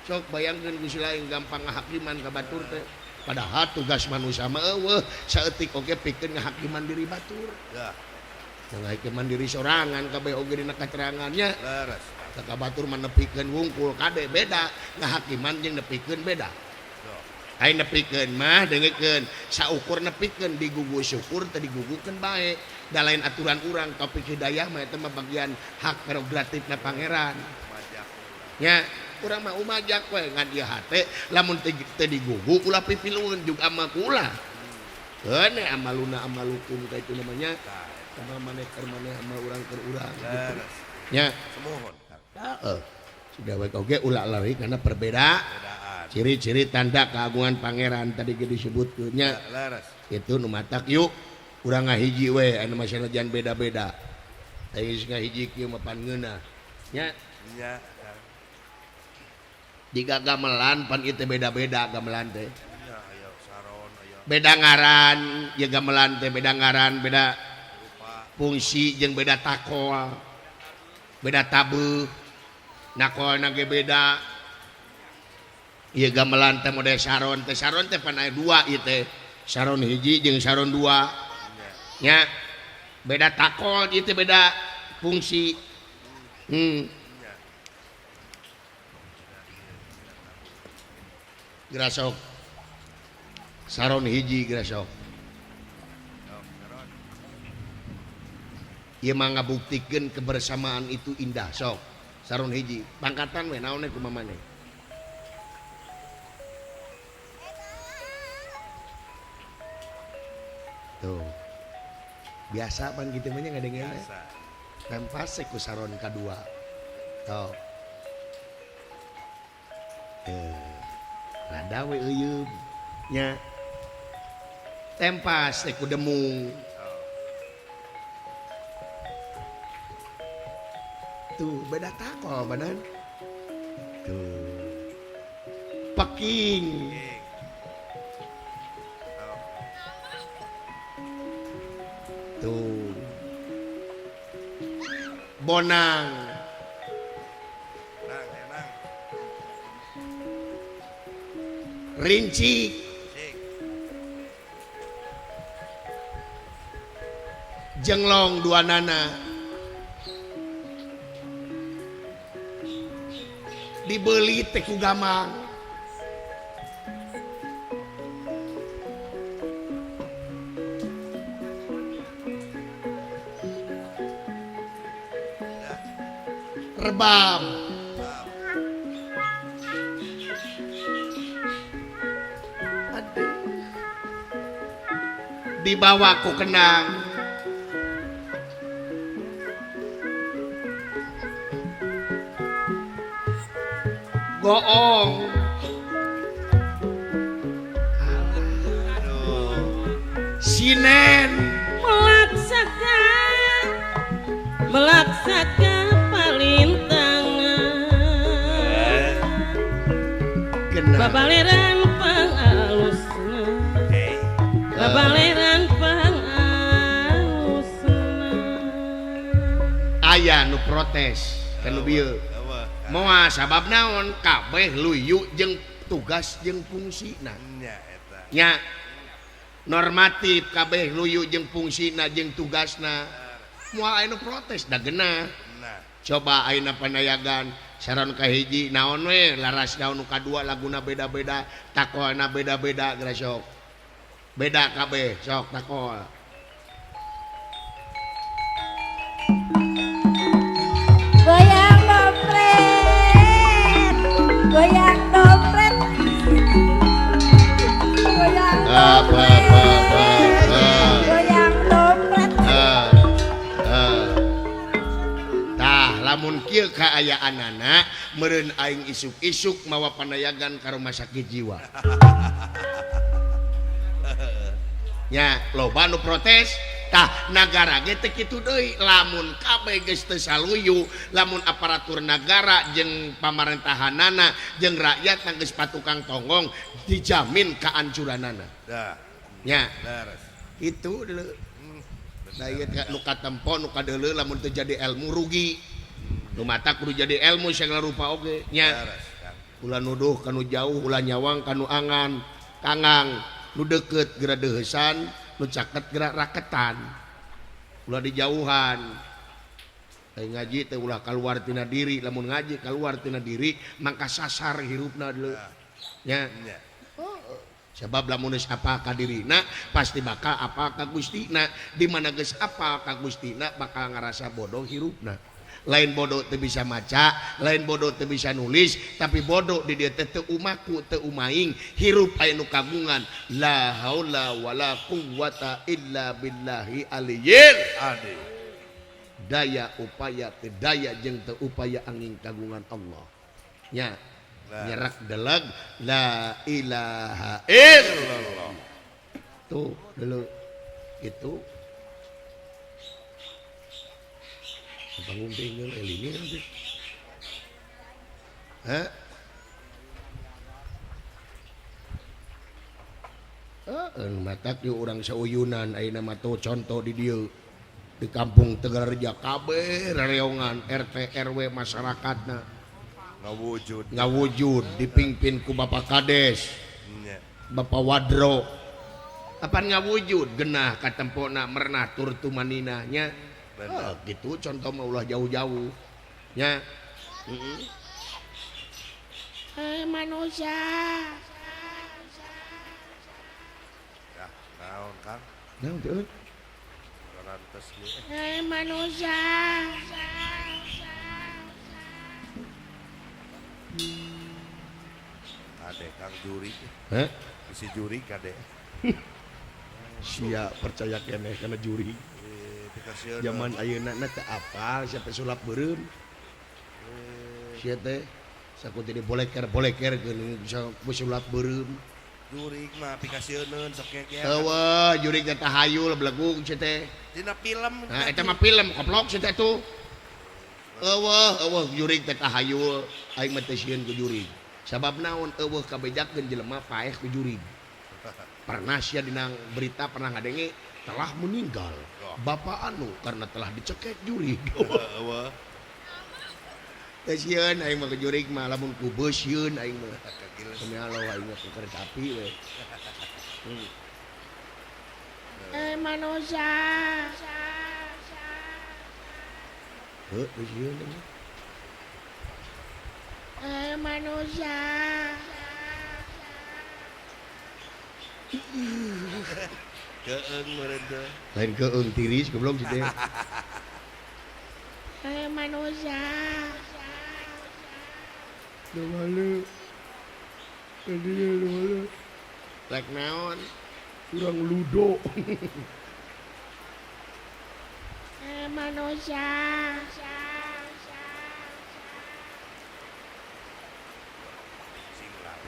sok bayangkeun ku lain gampang ngahakiman ka batur teh padahal tugas manusia mah eueuh saeutik oge pikeun ngahakiman diri batur Ya. ngahakiman diri sorangan kabeh oge dina katerangannya Laras. ka batur mah nepikeun wungkul kade beda ngahakiman jeung nepikeun beda ai nepikeun mah dengekeun saukur nepikeun digugu syukur teh digugukeun bae da lain aturan urang topik hidayah mah eta mah bagian hak prerogatifna pangeran Majak. nya urang mah umajak we ngan ieu hate lamun teu digugu ulah pipilueun juga ama kula heuh amaluna amalukum ka itu namanya sama maneh keur maneh amal urang keur urang gitu Laras. nya Semohon. Kang. heeh sudah we oge ulah lari karena Bedaan. ciri-ciri tanda keagungan pangeran tadi ge disebutkeun nya Laras. itu nu matak yuk urang ngahiji we anu masalah jangan beda-beda teh ngahiji kieu mah pan ngeunah nya Nya. Kang. jika gamelan pan itu beda-beda gamelan teh Nya ayo saron ayo beda ngaran ya gamelan teh beda ngaran beda rupa. fungsi jeung beda takol beda tabuh nakolna ge beda ieu gamelan teh model saron teh pan aya dua ieu teh saron hiji jeung saron dua nya beda takol ieu teh beda fungsi Gerasok saron hiji geura sok. Ieu mah ngabuktikeun kebersamaan itu indah sok. Saron hiji, pangkatan we naon kumaha maneh. Tuh. Biasa pan kitu mah nya ngadengena. Biasa. Tempas ku saron kadua. Tuh. Rada we euyeuh nya. Tempas ku demung. Tuh beda takol badan. Tuh. Peking. Tuh. Bonang. Nang, nang. Rinci. Cik. Jenglong dua nana. Dibeli teh ku gamang. Rebam. Aduh. Dibawa ku kenang. Goong. Sinen. Melaksaka palintangan Genah. babaleran pangalusna babaleran pangalusna Aya nu protes kanu bieu. Moal sabab naon kabeh luyu jeung tugas jeung fungsina. Nya eta. Nya normatif kabeh luyu jeung fungsina jeung tugasna. Moal aya nu protes da geunah. Nah, Coba ayeuna panayagan saron kahiji naon we laras naon nu kadua laguna beda-beda takolna beda-beda geura sok. Beda kabeh sok takol. Goyang dompet. Goyang dompet. Goyang dompet. Goyang dompet. Tah lamun kieu kaayaanana meureun aing isuk-isuk mawa panayagan ka rumah sakit jiwa. Nya loba nu protes. Tah nagara ge teu kitu deui, lamun kabeh geus teu saluyu, lamun aparatur nagara jeung pamarentahanana jeung rakyatna geus patukang tonggong dijamin kaancuranana. dah. Nya Beres. itu deuleu. Da ieu nu katempo nu kadeuleu lamun teu jadi ilmu rugi. Nu mata kudu jadi ilmu sagala rupa oge. Nya Beres, Kang. ulah nuduh kanu jauh, ulah nyawang kanu angan. Kangang nu deukeut geura deuheusan, nu caket geura raketan. Ulah dijauhan. Ai ngaji teh ulah kaluar tina diri, lamun ngaji kaluar tina diri mangka sasar hirupna deuleu. Nya Nya. sebab lamun geus apa ka dirina pasti bakal apa ka Gustina. Di mana geus apa ka Gustina bakal ngarasa bodoh hirupna. Lain bodoh teu bisa maca, lain bodoh teu bisa nulis, tapi bodoh di dieu teh teu umaku, teu umaing, hirup aya nu kagungan. La haula wala quwwata illa billahi aliyyil. Ade. Daya upaya teu daya jeung teu upaya angin kagungan Allah. Nya nyerak deleg la ilaha illallah. Tuh dulu itu bangun tinggal elini nanti. Hah? Matak yuk orang sauyunan ayeuna mah tuh contoh di dieu di kampung Tegareja kabeh rareongan RT RW masyarakatna ngawujud dipimpin ku Bapak Kades, Nya. Bapak Wadro. Apaan ngawujud genah katempona merenah tur tumanina nya. Bener. Gitu contoh mah ulah jauh-jauh nya. Manusia naon Kang Naon teh euy? rantes ge manusia ade Kang juri Heh? isi juri kade Sia percaya keneh kana juri. dikasih Zaman ayeuna na teu apal sia teh sulap beureum. Sia teh saku teh boleker geuning bisa sulap beureum. juri mah pikasieun sok ngegel Eueuh, juri teh tahayul blegug sia teh. dina film Nah, eta mah film koplok sia teh tuh. Eueuh, juri teh tahayul aing mah teu sieun ku juri. Sabab naon eueuh kabejakeun jelema paeh ku juri. Pernah sia dina berita pernah ngadenge telah meninggal Bapak anu karena telah dicekek juri. eueuh Teh sieun aing mah ke juri mah lamun ku beus sieun aing mah. kagiles Demi Allah aing mah ku kereta api we. manusia Heuh, teh sieun aing. manusia keung meureun teh Lain keung tiris goblok si teh. manusia Domale. Tadinya domale. Rek naon? Kurang ludo. manusia singlah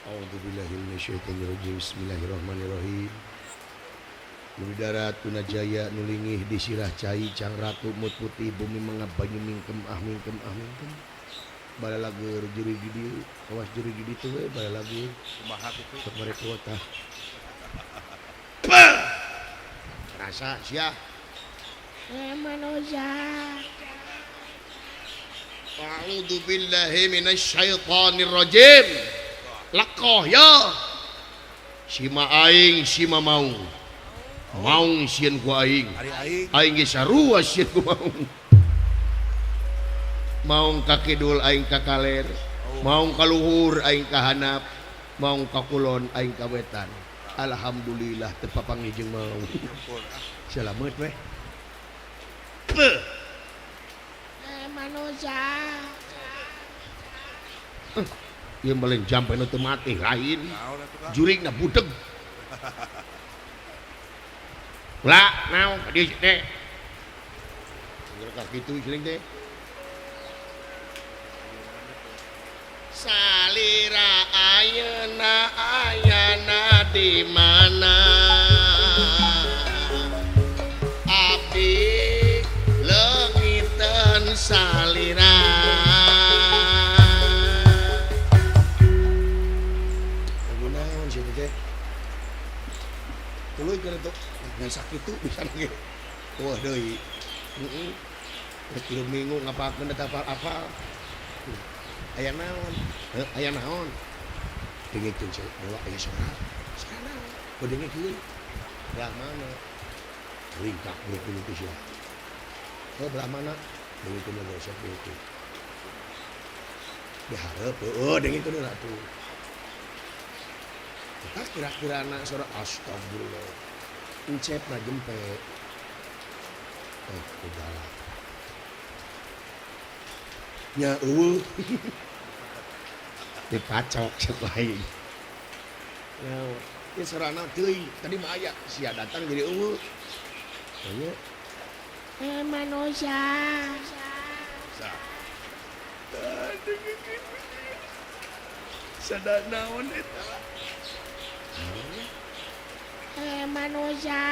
A'udzubillahi minasyaitonirrajim. Bismillahirrahmanirrahim. Nu di darat tuna jaya nu lingih di sirah cai cang ratu mut putih bumi mengabanyu mingkem ah mingkem ah mingkem. Bala lagur juri di dieu, kawas juri di ditu we bala lagur kumaha kitu sok mere kuota. Rasa sia. manusia A'udzubillahi minasyaitonirrajim. Lakoh ya. Sima aing sima maung. Maung sieun ku aing. ari aing Aing ge sarua sieun ku maung. Maung ka kidul aing ka kaler. Maung ka luhur aing ka handap. Maung ka kulon aing ka wetan. Alhamdulillah teu papanggih jeung maung. ampun Salamet weh. manusia Ieu meuleun jampe nu teu mati lain. naon atuh Kang Juringna budeg. Lah, naon ka dieu teh? Gerak kitu juring teh. Salira ayana di mana? Abdi leungiteun salira. Naon sih teh? Tuluy kana tuh ngan sakitu bisa ge. Wah deui. Heeh. Tilu minggu ngapakeun eta apal-apal. Aya naon? Heuh, aya naon? Dengikeun ceu bawa aya sorak. Sekarang ku dengikeun. Belah mana? Ringkak dengikeun itu sia. Oh, belah mana? Dengikeun geus sok dengikeun. Dihareup heueuh dengikeun heula tuh. Kita kira-kira anak suara astagfirullah. Encep na jempe. Udahlah. Nya eueuh. Dipacok cek lain. Ya, ieu sorana teuing. Tadi mah aya sia datang jadi eueuh. Aya manusia sada naon eta? manusia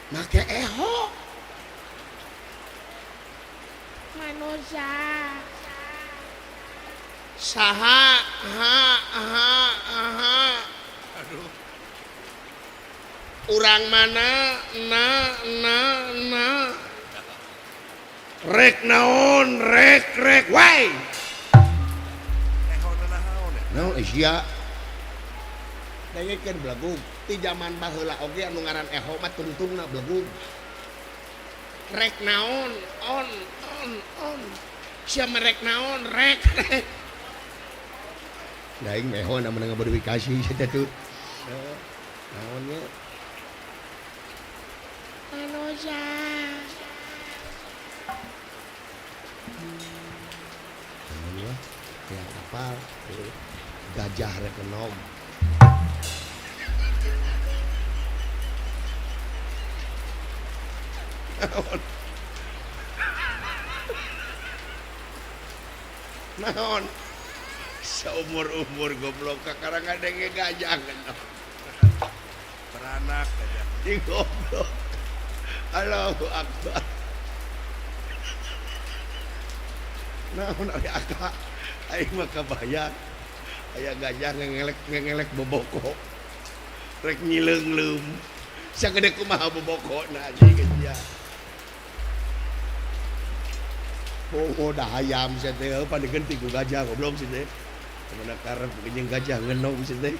Make eho. manusia Saha aduh urang mana rek naon rek wae ehona naon ya naon sia dengekeun belagu ti zaman baheula oge anu ngaran eho mah tungtungna belagu rek naon on sia merek naon rek daing eho na menang modifikasi sia tuh Naonnya? Anoja. Naonnya? Yang apa? Gajah rek enom. Naon? Naon? Seumur-umur goblok kakarang ada yang gajah enom. Beranak aja. Di goblok. Allahu Akbar. Naon ari akak aing mah kabayang aya gajah ngengelek boboko rek ngileungleum sagede kumaha bobokona anjing gajah oh dah ayam sia teh padegeun ti ku gajah goblok sih teh mana karep jeung gajah ngenom sih teh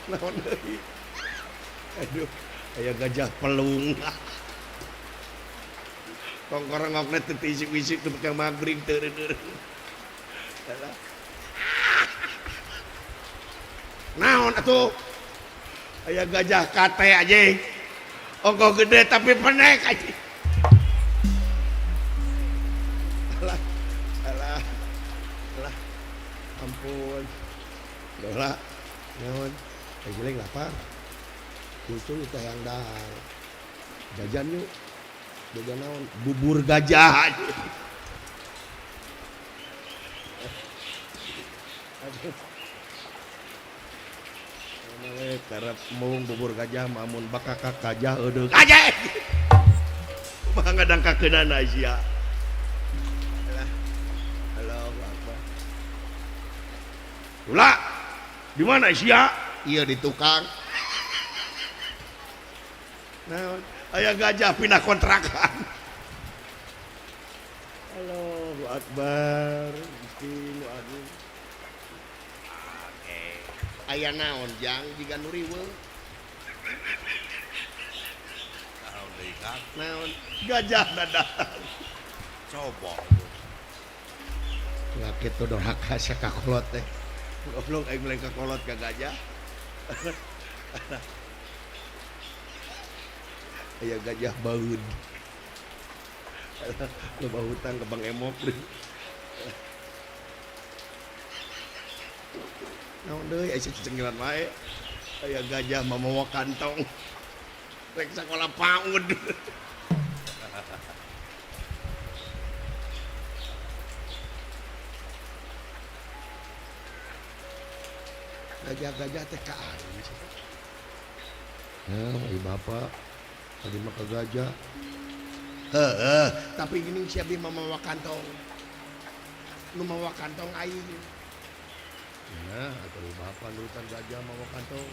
naon deui aduh aya gajah pelung kongkorong ngokna teu isik-isik teu bekang magrib teu reueur. Naon atuh? Aya gajah kate anjing. Ongko gede tapi pendek anjing. Alah. Ampun. Dola. Naon? Jelek lapar. Justru teh yang dahar. Jajan yuk. Jajan naon? Bubur gajah. Aduh. Karep mung bubur gajah mamun bakakak gajah eudeuh. Gajah. Kumaha ngadangkakeunana sia. Allahu Akbar. Ulah. Di mana sia? Iya di tukang. Naon? Aya gajah pindah kontrakan. Allahu Akbar. Gusti nu agung. Aya naon jang jiga nu riweuh. Naon deui Kang? Naon? Gajah datang. Coba. Nggak kitu dorhaka sia ka kolot teh. Goblok aing mulai ka kolot ka gajah. Aya gajah baud. Loba hutang ke Bang Emok. Naon deui aya cengilan wae. Aya gajah mamawa kantong. Rek sakola paud. Gajah-gajah teh ka aing. Nah, ieu bapak tadi mah ke gajah. Tapi gini si abdi mamawa kantong. Nu mawa kantong aing. Nah, atuh bapak nurutan gajah mawa kantong.